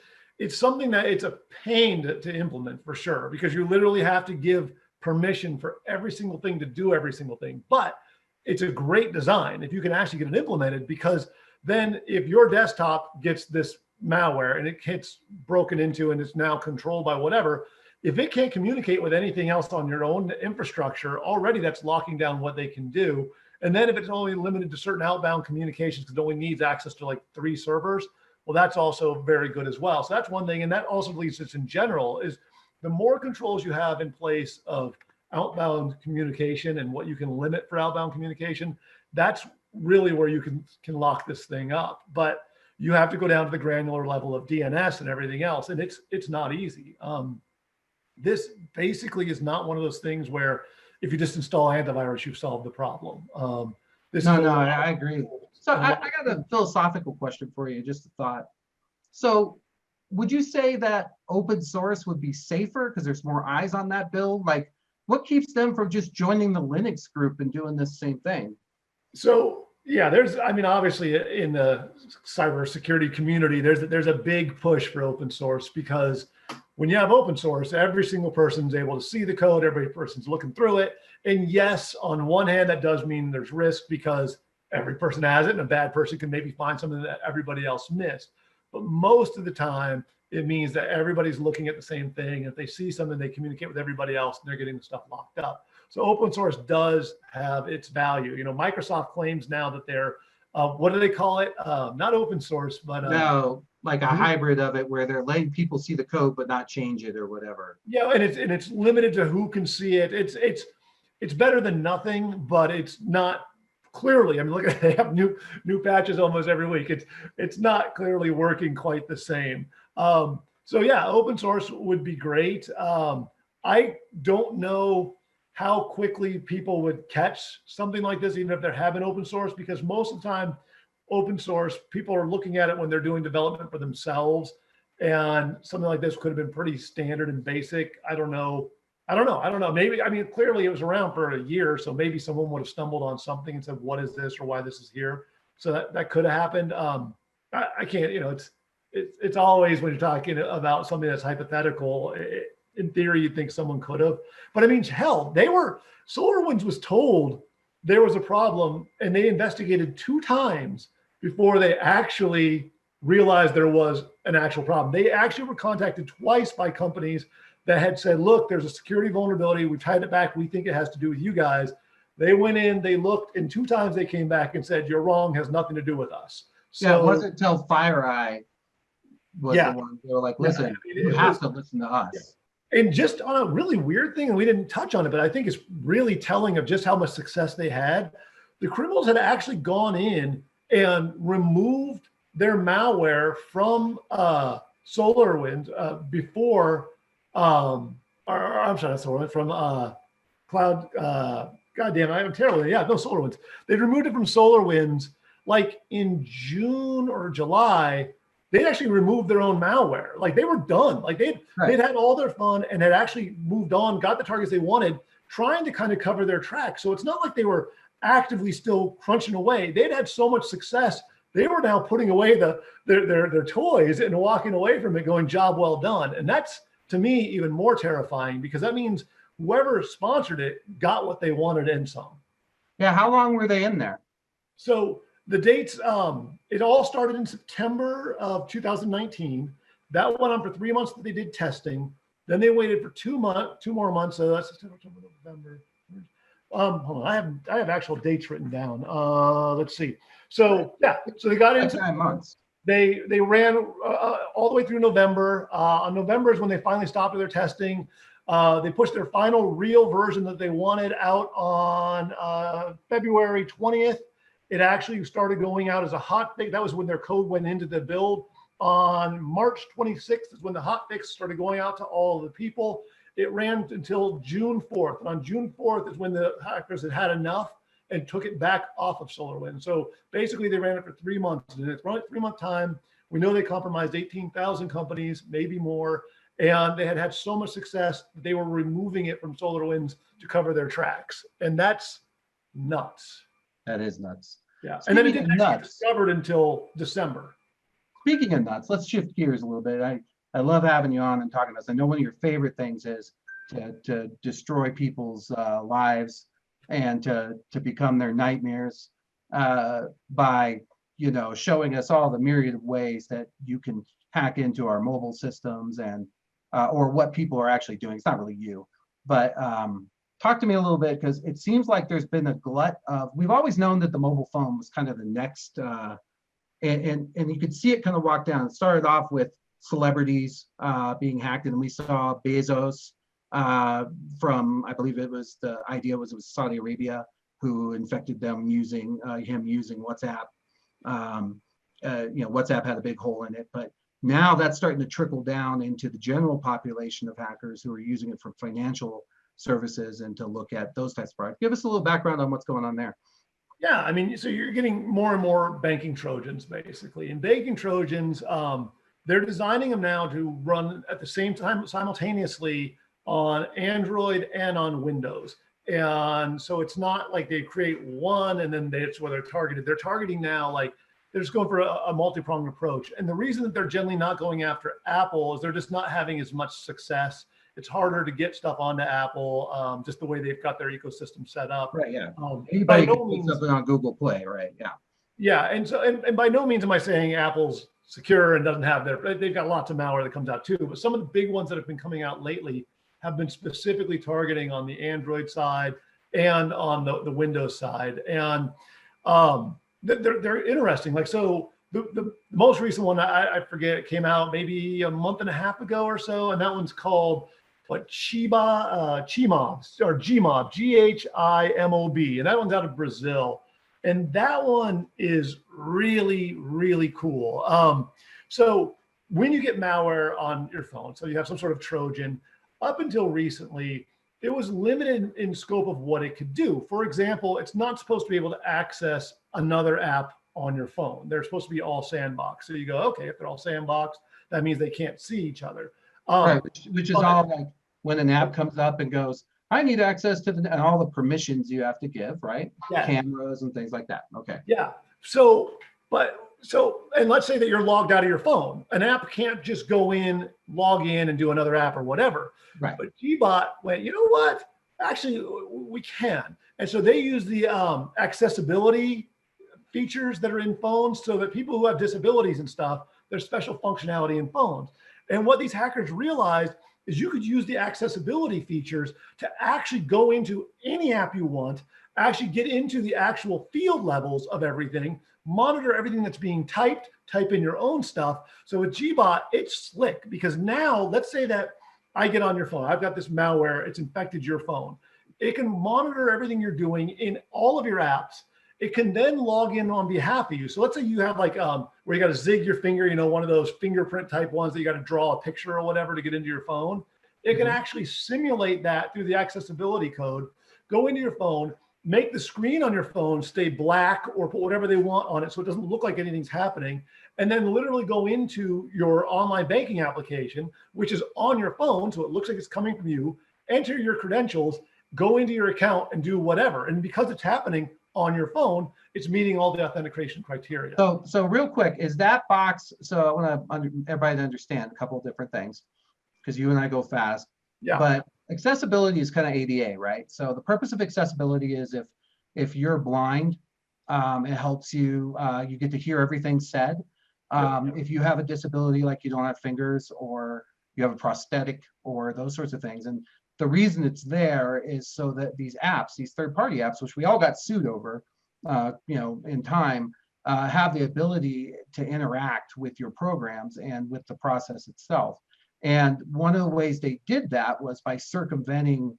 something that it's a pain to implement for sure, because you literally have to give permission for every single thing to do every single thing. But it's a great design if you can actually get it implemented, because then if your desktop gets this malware and it gets broken into and it's now controlled by whatever, if it can't communicate with anything else on your own infrastructure, already that's locking down what they can do. And then if it's only limited to certain outbound communications because it only needs access to like 3 servers, well, that's also very good as well. So that's one thing. And that also leads to, in general, is the more controls you have in place of outbound communication and what you can limit for outbound communication, that's really where you can lock this thing up. But you have to go down to the granular level of DNS and everything else. And it's not easy. This basically is not one of those things where if you just install antivirus, you've solved the problem. I agree. So I got a philosophical question for you, just a thought. So would you say that open source would be safer because there's more eyes on that build? Like, what keeps them from just joining the Linux group and doing this same thing? So yeah, obviously in the cybersecurity community, there's a big push for open source, because when you have open source, every single person's able to see the code, every person's looking through it. And yes, on one hand, that does mean there's risk because every person has it, and a bad person can maybe find something that everybody else missed. But most of the time, it means that everybody's looking at the same thing. If they see something, they communicate with everybody else, and they're getting the stuff locked up. So open source does have its value. Microsoft claims now that they're, what do they call it? Not open source, but no, like a hybrid of it, where they're letting people see the code but not change it or whatever. Yeah, and it's limited to who can see it. It's better than nothing, but it's not clearly. Look at, they have new patches almost every week. It's not clearly working quite the same. So yeah, open source would be great. I don't know how quickly people would catch something like this, even if there have been open source, because most of the time, open source, people are looking at it when they're doing development for themselves. And something like this could have been pretty standard and basic. I don't know. Maybe, I mean, clearly it was around for a year. So maybe someone would have stumbled on something and said, what is this or why this is here? So that could have happened. I can't, it's always when you're talking about something that's hypothetical, in theory, you'd think someone could have, but I mean, hell, SolarWinds was told there was a problem and they investigated 2 times before they actually realized there was an actual problem. They actually were contacted twice by companies that had said, look, there's a security vulnerability. We've tied it back. We think it has to do with you guys. They went in, they looked, and 2 times they came back and said, you're wrong, has nothing to do with us. So yeah, it wasn't until FireEye was the one. They were like, listen, you have to listen to us. Yeah. And just on a really weird thing, and we didn't touch on it, but I think it's really telling of just how much success they had. The criminals had actually gone in and removed their malware from SolarWinds before, I'm sorry, SolarWinds, from Cloud, God damn, I'm terrible. Yeah, no, SolarWinds. They removed it from SolarWinds like in June or July. They'd actually removed their own malware. Like they were done. Like they'd had all their fun and had actually moved on, got the targets they wanted, trying to kind of cover their tracks. So it's not like they were actively still crunching away. They'd had so much success. They were now putting away their toys and walking away from it going, job well done. And that's, to me, even more terrifying because that means whoever sponsored it got what they wanted and some. Yeah, how long were they in there? So the dates, it all started in September of 2019. That went on for 3 months that they did testing. Then they waited for 2 more months. So that's September, November. Hold on, I have actual dates written down. Let's see. So yeah, so they got into 9 months. They ran all the way through November. On November is when they finally stopped their testing. They pushed their final real version that they wanted out on February 20th. It actually started going out as a hot fix. That was when their code went into the build. On March 26th is when the hot fix started going out to all of the people. It ran until June 4th. And on June 4th is when the hackers had had enough and took it back off of SolarWinds. So basically they ran it for 3 months. And it's run at 3 month time. We know they compromised 18,000 companies, maybe more. And they had had so much success that they were removing it from SolarWinds to cover their tracks. And that's nuts. That is nuts. Yeah. And then it didn't get discovered until December. Speaking of nuts, let's shift gears a little bit. I love having you on and talking to us. I know one of your favorite things is to destroy people's lives and to become their nightmares by, showing us all the myriad of ways that you can hack into our mobile systems and or what people are actually doing. It's not really you, but talk to me a little bit, because it seems like there's been a glut of, we've always known that the mobile phone was kind of the next, and you could see it kind of walk down. It started off with celebrities being hacked, and we saw Bezos from, I believe it was Saudi Arabia, who infected them using WhatsApp. WhatsApp had a big hole in it, but now that's starting to trickle down into the general population of hackers who are using it for financial services and to look at those types of products. Give us a little background on what's going on there. Yeah, I mean, so you're getting more and more banking Trojans, basically. And banking Trojans, they're designing them now to run at the same time simultaneously on Android and on Windows. And so it's not like they create one and then that's where they're targeted. They're targeting now, like they're just going for a multi-pronged approach. And the reason that they're generally not going after Apple is they're just not having as much success. It's harder to get stuff onto Apple, just the way they've got their ecosystem set up. Right, yeah. Anybody can put something on Google Play, right? Yeah. Yeah, and so and by no means am I saying Apple's secure and doesn't have they've got lots of malware that comes out too, but some of the big ones that have been coming out lately have been specifically targeting on the Android side and on the Windows side. And they're interesting. Like, so the most recent one, I forget, it came out maybe a month and a half ago or so, and that one's called Chimob, or Gmob, G-H-I-M-O-B, and that one's out of Brazil. And that one is really, really cool. So when you get malware on your phone, so you have some sort of Trojan, up until recently, it was limited in scope of what it could do. For example, it's not supposed to be able to access another app on your phone. They're supposed to be all sandbox. So you go, okay, if they're all sandbox, that means they can't see each other. Right, which is all like when an app comes up and goes, I need access to and all the permissions you have to give, right? Yeah. Cameras and things like that. Okay. Yeah. And let's say that you're logged out of your phone. An app can't just go in, log in, and do another app or whatever. Right. But Gbot went, you know what? Actually, we can. And so they use the accessibility features that are in phones so that people who have disabilities and stuff, there's special functionality in phones. And what these hackers realized is you could use the accessibility features to actually go into any app you want, actually get into the actual field levels of everything, monitor everything that's being typed, type in your own stuff. So with Gbot, it's slick because now let's say that I get on your phone. I've got this malware. It's infected your phone. It can monitor everything you're doing in all of your apps. It can then log in on behalf of you. So let's say you have like where you got to zig your finger, one of those fingerprint type ones that you got to draw a picture or whatever to get into your phone. It can actually simulate that through the accessibility code, go into your phone, make the screen on your phone stay black or put whatever they want on it so it doesn't look like anything's happening, and then literally go into your online banking application, which is on your phone, so it looks like it's coming from you, enter your credentials, go into your account and do whatever. And because it's happening on your phone, it's meeting all the authentication criteria. So real quick, is that box, so I want everybody to understand a couple of different things, because you and I go fast. Yeah. But accessibility is kind of ADA, right? So the purpose of accessibility is if you're blind, it helps you, you get to hear everything said. If you have a disability, like you don't have fingers or you have a prosthetic or those sorts of things. And the reason it's there is so that these apps, these third-party apps, which we all got sued over, in time, have the ability to interact with your programs and with the process itself. And one of the ways they did that was by circumventing,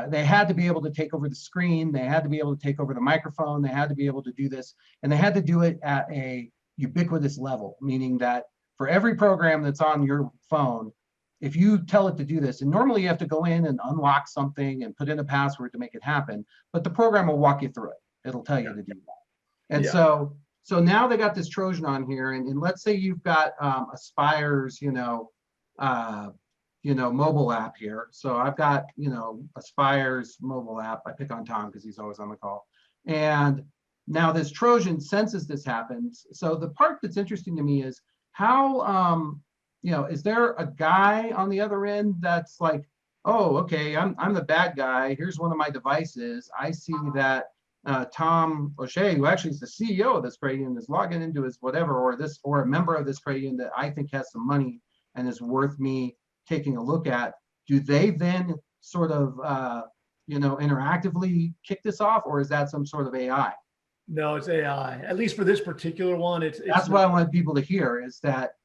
they had to be able to take over the screen, they had to be able to take over the microphone, they had to be able to do this, and they had to do it at a ubiquitous level, meaning that for every program that's on your phone, if you tell it to do this, and normally you have to go in and unlock something and put in a password to make it happen, but the program will walk you through it. It'll tell you to do that. And so now they got this Trojan on here, and let's say you've got Aspire's, mobile app here. So I've got, Aspire's mobile app. I pick on Tom because he's always on the call. And now this Trojan senses this happens. So the part that's interesting to me is how, is there a guy on the other end that's like, oh, okay, I'm the bad guy. Here's one of my devices. I see that Tom O'Shea, who actually is the CEO of this credit union, is logging into his whatever, or a member of this credit union that I think has some money and is worth me taking a look at. Do they then sort of, interactively kick this off, or is that some sort of AI? No, it's AI. At least for this particular one, that's what I want people to hear, is that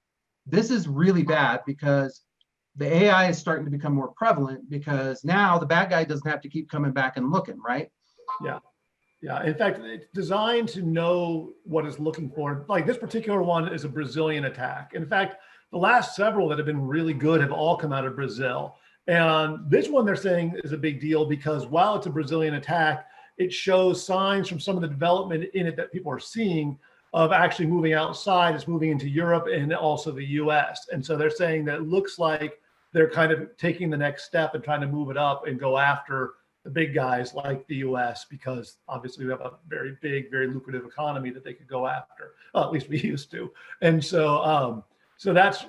this is really bad because the AI is starting to become more prevalent, because now the bad guy doesn't have to keep coming back and looking, right? Yeah. Yeah. In fact, it's designed to know what it's looking for. Like this particular one is a Brazilian attack. In fact, the last several that have been really good have all come out of Brazil. And this one they're saying is a big deal because while it's a Brazilian attack, it shows signs from some of the development in it that people are seeing of actually moving outside. It's moving into Europe and also the US. And so they're saying that it looks like they're kind of taking the next step and trying to move it up and go after the big guys like the US, because obviously we have a very big, very lucrative economy that they could go after. Well, at least we used to. And so, so that's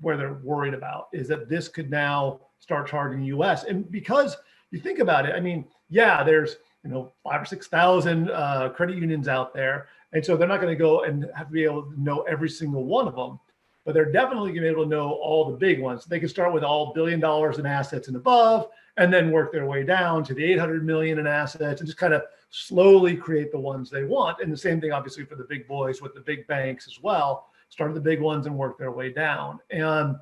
where they're worried about, is that this could now start targeting US. And because you think about it, I mean, yeah, there's 5,000 or 6,000 credit unions out there. And so they're not going to go and have to be able to know every single one of them, but they're definitely going to be able to know all the big ones. They can start with all $1 billion in assets and above, and then work their way down to the 800 million in assets and just kind of slowly create the ones they want. And the same thing, obviously, for the big boys with the big banks as well. Start with the big ones and work their way down. And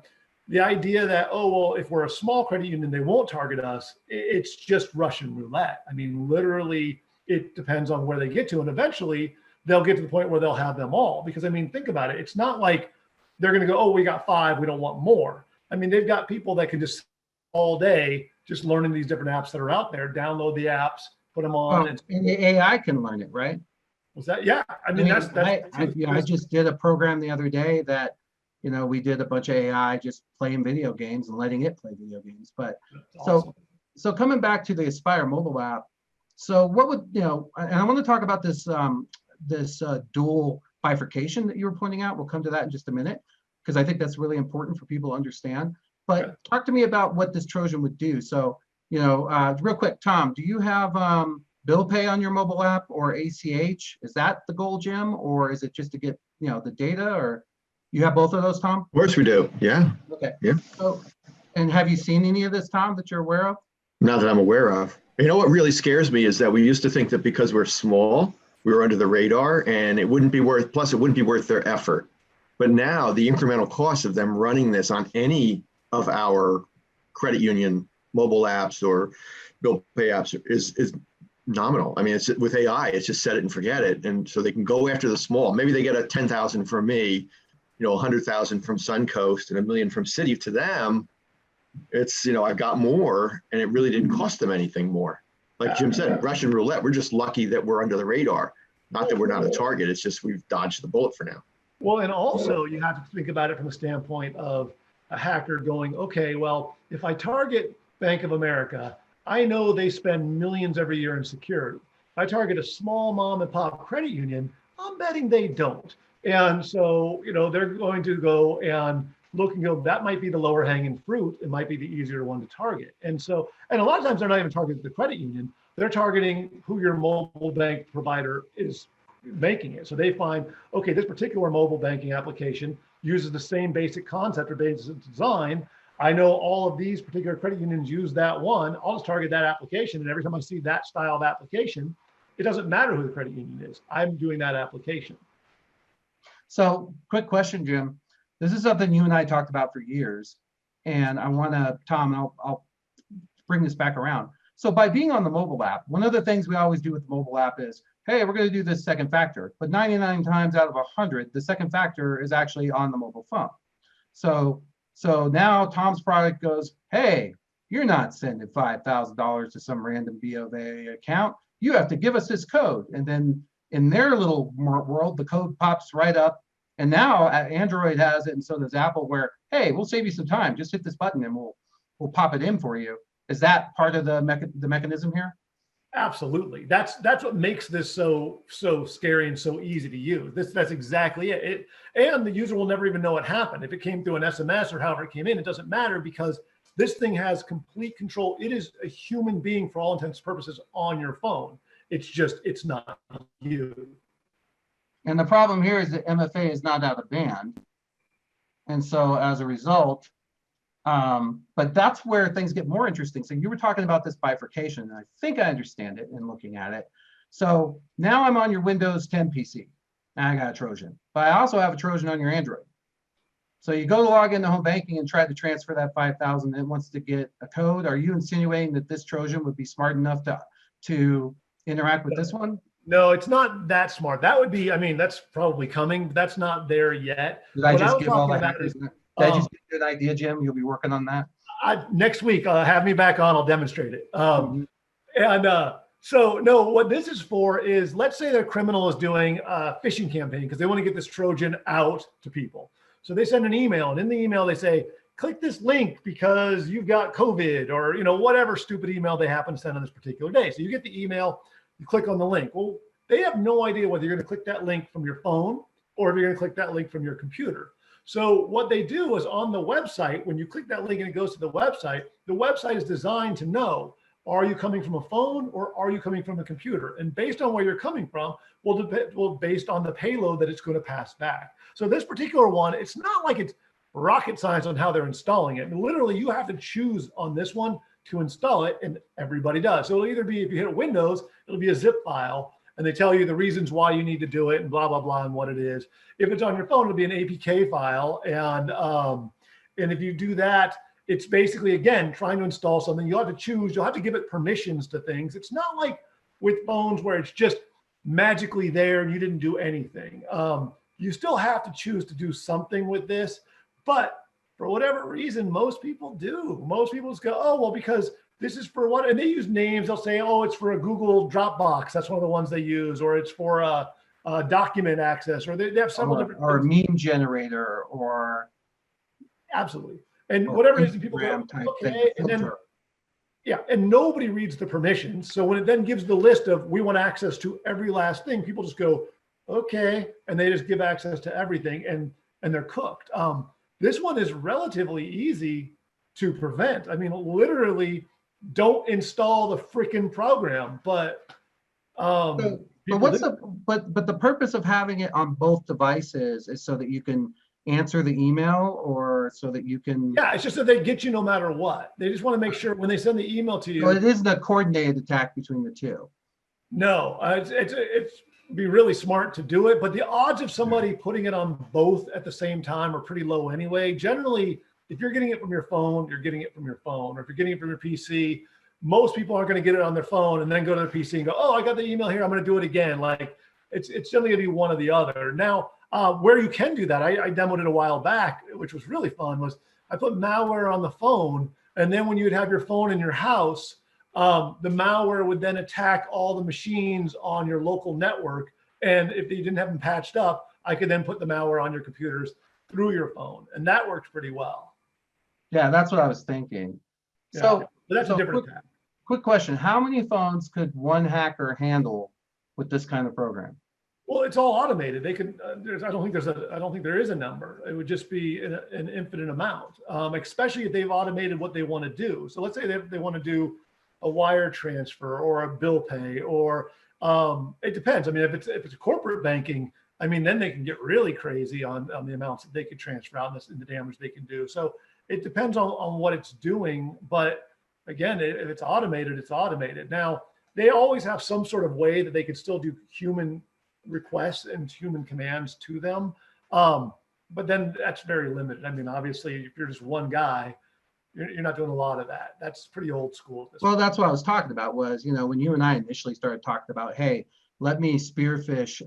the idea that, oh, well, if we're a small credit union, they won't target us, it's just Russian roulette. I mean, literally, it depends on where they get to. And eventually, they'll get to the point where they'll have them all. Because, I mean, think about it. It's not like they're going to go, oh, we got 5, we don't want more. I mean, they've got people that can just all day just learning these different apps that are out there. Download the apps, put them on. And the AI can learn it, right? Was that? Yeah. I mean, I just did a program the other day that, we did a bunch of AI just playing video games and letting it play video games. But awesome. so coming back to the Aspire mobile app, so what would, and I want to talk about this dual bifurcation that you were pointing out. We'll come to that in just a minute, because I think that's really important for people to understand. But talk to me about what this Trojan would do. So, real quick, Tom, do you have bill pay on your mobile app or ACH? Is that the goal, Jim? Or is it just to get, the data? Or you have both of those, Tom? Of course we do. Yeah. Okay. Yeah. So, and have you seen any of this, Tom, that you're aware of? Not that I'm aware of. What really scares me is that we used to think that because we're small, we were under the radar and it wouldn't be worth their effort. But now the incremental cost of them running this on any of our credit union mobile apps or bill pay apps is nominal. I mean, it's with AI, it's just set it and forget it. And so they can go after the small. Maybe they get a 10,000 from me, 100,000 from Suncoast and 1 million from Citi. To them, it's, I've got more and it really didn't cost them anything more. Like Jim said, Russian roulette, we're just lucky that we're under the radar. Not that we're not a target, it's just we've dodged the bullet for now. Well, and also you have to think about it from the standpoint of a hacker going, okay, well, if I target Bank of America, I know they spend millions every year in security. If I target a small mom and pop credit union, I'm betting they don't. And so, they're going to go and look and go, that might be the lower hanging fruit. It might be the easier one to target. And so, and a lot of times they're not even targeting the credit union. They're targeting who your mobile bank provider is making it. So they find, okay, this particular mobile banking application uses the same basic concept or basic design. I know all of these particular credit unions use that one. I'll just target that application. And every time I see that style of application, it doesn't matter who the credit union is. I'm doing that application. So quick question, Jim. This is something you and I talked about for years. And I want to, Tom, I'll bring this back around. So by being on the mobile app, one of the things we always do with the mobile app is, hey, we're going to do this second factor. But 99 times out of 100, the second factor is actually on the mobile phone. So now Tom's product goes, hey, you're not sending $5,000 to some random BofA account. You have to give us this code. And then in their little world, the code pops right up. And now Android has it, and so does Apple, where, hey, we'll save you some time. Just hit this button and we'll pop it in for you. Is that part of the mechanism here? Absolutely. That's what makes this so scary and so easy to use. That's exactly it. And the user will never even know what happened. If it came through an SMS or however it came in, it doesn't matter because this thing has complete control. It is a human being for all intents and purposes on your phone. It's not you. And the problem here is that MFA is not out of band. And so as a result, but that's where things get more interesting. So you were talking about this bifurcation, and I think I understand it in looking at it. So now I'm on your Windows 10 PC, and I got a Trojan. But I also have a Trojan on your Android. So you go to log into home banking and try to transfer that 5,000 and it wants to get a code. Are you insinuating that this Trojan would be smart enough to interact with this one? No, it's not that smart. That would be, I mean, that's probably coming, but that's not there yet. Did I just give all the hackers? Did I just give you an idea, Jim? You'll be working on that? Next week, have me back on. I'll demonstrate it. So no, what this is for is, let's say a criminal is doing a phishing campaign because they want to get this Trojan out to people. So they send an email, and in the email they say, click this link because you've got COVID, or whatever stupid email they happen to send on this particular day. So you get the email, you click on the link. Well, they have no idea whether you're going to click that link from your phone or if you're going to click that link from your computer. So what they do is on the website, when you click that link and it goes to the website is designed to know, are you coming from a phone or are you coming from a computer? And based on where you're coming from, will based on the payload that it's going to pass back. So this particular one, it's not like it's rocket science on how they're installing it. And literally, you have to choose on this one to install it, and everybody does. So it'll either be, if you hit Windows, it'll be a zip file, and they tell you the reasons why you need to do it and blah, blah, blah, and what it is. If it's on your phone, it'll be an APK file. And if you do that, it's basically, again, trying to install something. You'll have to choose, you'll have to give it permissions to things. It's not like with phones where it's just magically there and you didn't do anything. You still have to choose to do something with this, but for whatever reason, most people do. Most people just go, oh, well, because this is for what, and they use names. They'll say, oh, it's for a Google Dropbox. That's one of the ones they use, or it's for a document access, or they have several different or a things. meme generator, or Absolutely. And whatever reason people go, okay, and then yeah, and nobody reads the permissions. So when it then gives the list of we want access to every last thing, people just go, okay, and they just give access to everything, and they're cooked. This one is relatively easy to prevent. I mean, literally, don't install the freaking program. But but the purpose of having it on both devices is so that you can answer the email, or so that you can. Yeah, it's just that they get you no matter what. They just want to make sure when they send the email to you. Well, it isn't a coordinated attack between the two. No, it's be really smart to do it, but the odds of somebody putting it on both at the same time are pretty low anyway. Generally, if you're getting it from your phone, you're getting it from your phone, or if you're getting it from your PC, most people aren't going to get it on their phone and then go to their PC and go, oh, I got the email here, I'm going to do it again. Like it's generally going to be one or the other. Now, where you can do that, I demoed it a while back, which was really fun, was I put malware on the phone, and then when you'd have your phone in your house, the malware would then attack all the machines on your local network. And if you didn't have them patched up, I could then put the malware on your computers through your phone. And that worked pretty well. Yeah, that's what I was thinking. Yeah, So but that's a different attack. Quick question. How many phones could one hacker handle with this kind of program? Well, it's all automated. They can. I don't think there is a number. It would just be an infinite amount, especially if they've automated what they want to do. So let's say they want to do a wire transfer or a bill pay, or it depends. I mean, if it's corporate banking, I mean, then they can get really crazy on the amounts that they could transfer out and the damage they can do. So it depends on what it's doing. But again, if it's automated, it's automated. Now, they always have some sort of way that they could still do human requests and human commands to them. But then that's very limited. I mean, obviously, if you're just one guy, you're not doing a lot of that. That's pretty old school. Well, that's what I was talking about was, when you and I initially started talking about, hey, let me spearfish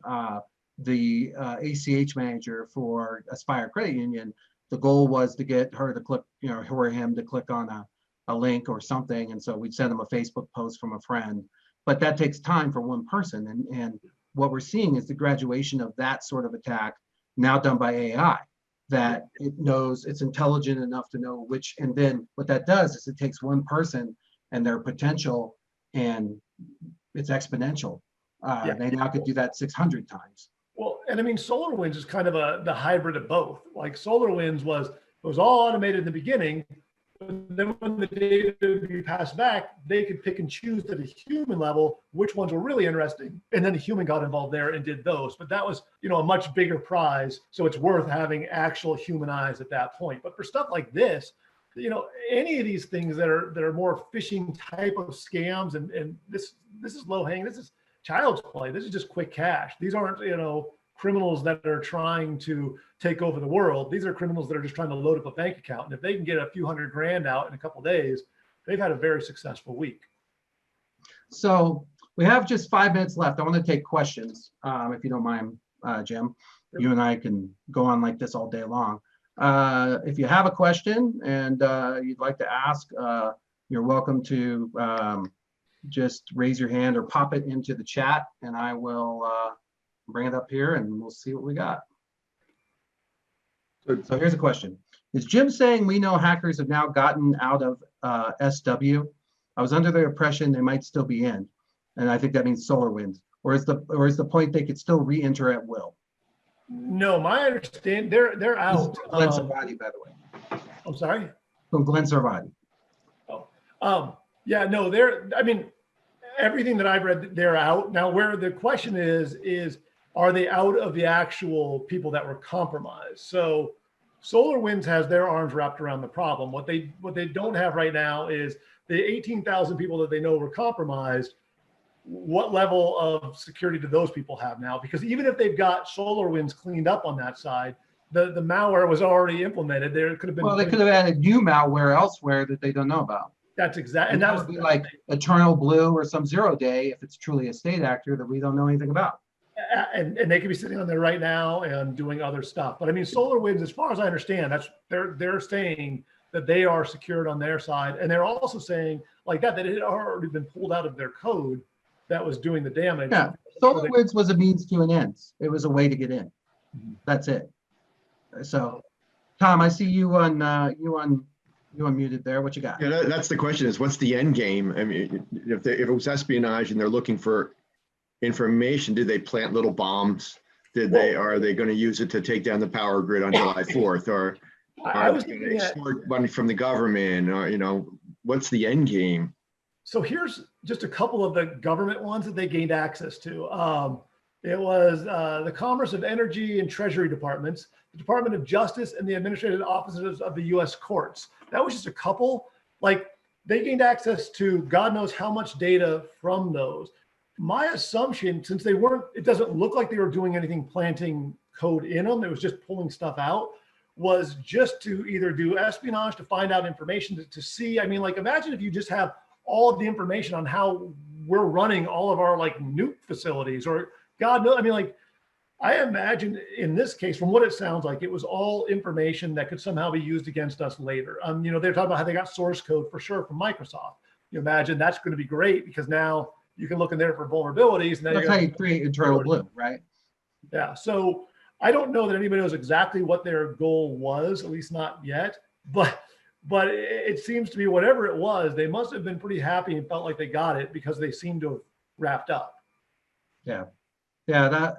the ACH manager for Aspire Credit Union. The goal was to get her to click, her or him to click on a link or something. And so we'd send them a Facebook post from a friend. But that takes time for one person. And what we're seeing is the graduation of that sort of attack now done by AI, that it knows, it's intelligent enough to know which, and then what that does is it takes one person and their potential, and it's exponential. They now could do that 600 times. Well, and I mean, Solarwinds is kind of the hybrid of both. Like Solarwinds was all automated in the beginning, but then when the data would be passed back, they could pick and choose at a human level which ones were really interesting, and then the human got involved there and did those. But that was, a much bigger prize, so it's worth having actual human eyes at that point. But for stuff like this, any of these things that are more phishing type of scams, and this is low hanging. This is child's play. This is just quick cash. These aren't, criminals that are trying to take over the world. These are criminals that are just trying to load up a bank account. And if they can get a few $100,000 out in a couple of days, they've had a very successful week. So we have just 5 minutes left. I want to take questions, if you don't mind, Jim. Sure. You and I can go on like this all day long. If you have a question and you'd like to ask, you're welcome to just raise your hand or pop it into the chat, and I will bring it up here and we'll see what we got. So here's a question. Is Jim saying we know hackers have now gotten out of SW? I was under the impression they might still be in, and I think that means SolarWinds. Or is the point they could still re-enter at will? No, my understanding, they're out. Glenn Servati, by the way. I'm sorry? From Glenn Servati. Oh, yeah, no, everything that I've read, they're out. Now, where the question is are they out of the actual people that were compromised? So SolarWinds has their arms wrapped around the problem. What they don't have right now is the 18,000 people that they know were compromised. What level of security do those people have now? Because even if they've got SolarWinds cleaned up on that side, the malware was already implemented. There could have been. Well, they could have added new malware elsewhere that they don't know about. That's exactly, and that would be like Eternal Blue or some 0 Day if it's truly a state actor that we don't know anything about. and they could be sitting on there right now and doing other stuff. But I mean, Solarwinds, as far as I understand, that's they're saying that they are secured on their side, and they're also saying like that it had already been pulled out of their code that was doing the damage. Yeah, Solarwinds was a means to an end. It was a way to get in. That's it. So, Tom, I see you unmuted there. What you got? Yeah, that's the question: is what's the end game? I mean, if it was espionage and they're looking for information, did they plant little bombs? Are they going to use it to take down the power grid on July 4th, or are they going to extort money from the government, or what's the end game? So here's just a couple of the government ones that they gained access to. It was the Commerce of Energy and Treasury Departments, the Department of Justice, and the administrative offices of the U.S. courts. That was just a couple. Like, they gained access to God knows how much data from those. My assumption, since it doesn't look like they were doing anything planting code in them, it was just pulling stuff out, was just to either do espionage to find out information to see. I mean, like, imagine if you just have all of the information on how we're running all of our like nuke facilities, or God knows. I mean, like, I imagine in this case, from what it sounds like, it was all information that could somehow be used against us later. They're talking about how they got source code for sure from Microsoft. You imagine that's going to be great because now you can look in there for vulnerabilities. And then that's how you create internal blue, right? Yeah. So I don't know that anybody knows exactly what their goal was, at least not yet. But it seems to be whatever it was, they must have been pretty happy and felt like they got it because they seem to have wrapped up. Yeah. Yeah.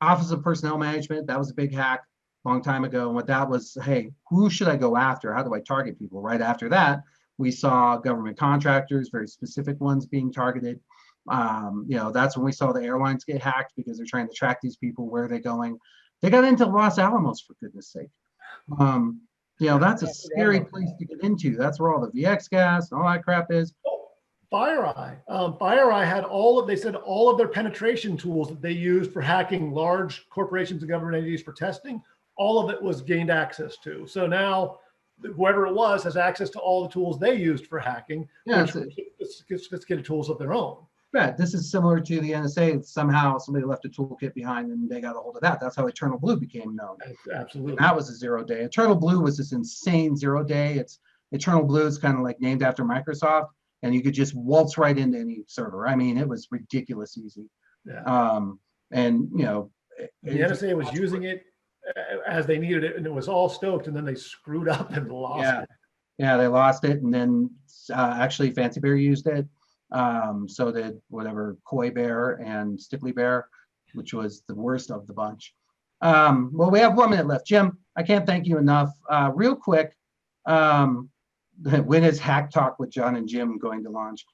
Office of Personnel Management, that was a big hack a long time ago. And what that was, hey, who should I go after? How do I target people? Right after that, we saw government contractors, very specific ones being targeted. That's when we saw the airlines get hacked because they're trying to track these people. Where are they going? They got into Los Alamos, for goodness sake. That's a scary place to get into. That's where all the VX gas and all that crap is. FireEye. FireEye had they said all of their penetration tools that they used for hacking large corporations and government entities for testing, all of it was gained access to. So now whoever it was has access to all the tools they used for hacking, which are sophisticated tools of their own. Yeah, this is similar to the NSA. Somehow somebody left a toolkit behind and they got a hold of that. That's how Eternal Blue became known. Absolutely. And that was a 0 day. Eternal Blue was this insane 0 day. Eternal Blue is kind of like named after Microsoft, and you could just waltz right into any server. I mean, it was ridiculous easy. Yeah. The NSA was using it as they needed it, and it was all stoked, and then they screwed up and lost it. Yeah, they lost it, and then actually Fancy Bear used it. So did whatever Koi Bear and Stickley Bear, which was the worst of the bunch. Well, we have 1 minute left. Jim, I can't thank you enough. Real quick, when is Hack Talk with John and Jim going to launch?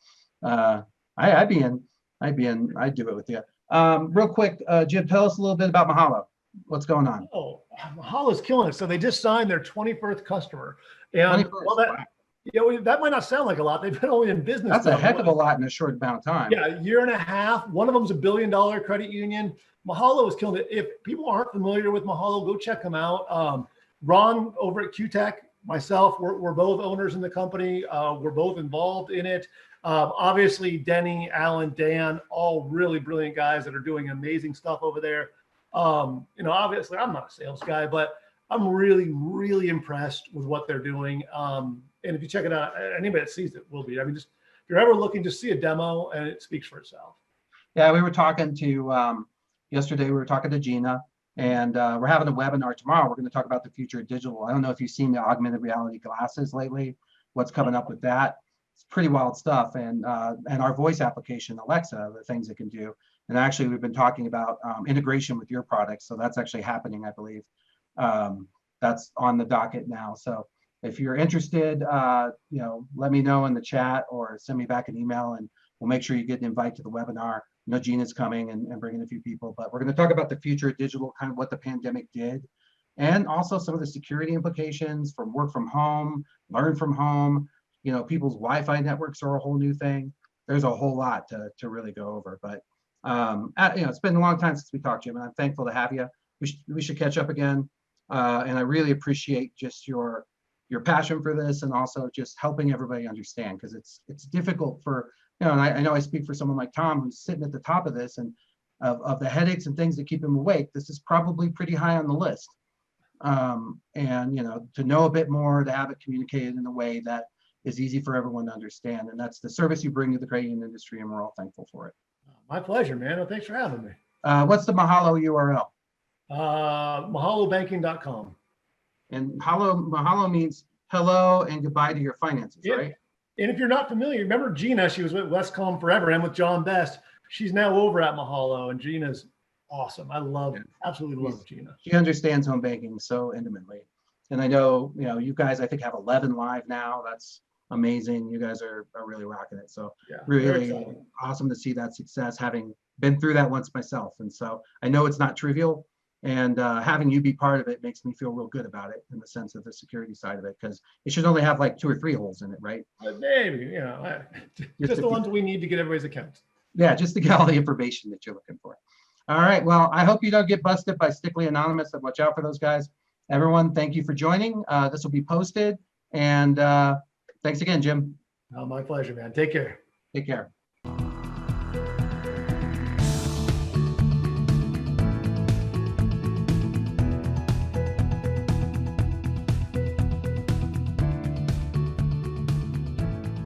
I'd be in. I'd do it with you. Real quick, Jim, tell us a little bit about Mahalo. What's going on? Oh, Mahalo's killing it. So they just signed their 21st customer. And 21st. That might not sound like a lot. They've been only in business. That's a heck of a lot in a short amount of time. Yeah, a year and a half. One of them's $1 billion credit union. Mahalo is killing it. If people aren't familiar with Mahalo, go check them out. Ron over at QTech, myself, we're both owners in the company. We're both involved in it. Obviously, Denny, Alan, Dan, all really brilliant guys that are doing amazing stuff over there. Obviously, I'm not a sales guy, but I'm really, really impressed with what they're doing. And if you check it out, anybody that sees it will be. I mean, just if you're ever looking, just see a demo and it speaks for itself. Yeah, we were talking to, yesterday we were talking to Gina, and we're having a webinar tomorrow. We're going to talk about the future of digital. I don't know if you've seen the augmented reality glasses lately, what's coming up with that. It's pretty wild stuff. And our voice application, Alexa, the things it can do. And actually, we've been talking about integration with your products. So that's actually happening, I believe. That's on the docket now. So if you're interested, let me know in the chat or send me back an email, and we'll make sure you get an invite to the webinar. I know Gina's coming and bringing a few people, but we're going to talk about the future of digital, kind of what the pandemic did, and also some of the security implications from work from home, learn from home. People's Wi-Fi networks are a whole new thing. There's a whole lot to really go over, but it's been a long time since we talked, Jim, and I'm thankful to have you. We should catch up again, and I really appreciate just your passion for this, and also just helping everybody understand, because it's difficult for, and I know I speak for someone like Tom who's sitting at the top of this, and of the headaches and things that keep him awake, this is probably pretty high on the list. And to know a bit more, to have it communicated in a way that is easy for everyone to understand. And that's the service you bring to the credit industry, and we're all thankful for it. My pleasure, man. Well, thanks for having me. What's the Mahalo URL? Mahalobanking.com. And Mahalo means hello and goodbye to your finances, right? And if you're not familiar, remember Gina, she was with Westcom forever and with John Best. She's now over at Mahalo, and Gina's awesome. I absolutely love Gina. She understands home banking so intimately. And I know, you guys, I think, have 11 live now. That's amazing. You guys are really rocking it. So really awesome to see that success, having been through that once myself. And so I know it's not trivial, and having you be part of it makes me feel real good about it, in the sense of the security side of it, because it should only have like 2 or 3 holes in it, right? Maybe, just the ones we need to get everybody's accounts. Yeah, just to get all the information that you're looking for. All right, well, I hope you don't get busted by Stickley Anonymous. Watch out for those guys. Everyone, thank you for joining. This will be posted, and thanks again, Jim. My pleasure, man. Take care. Take care.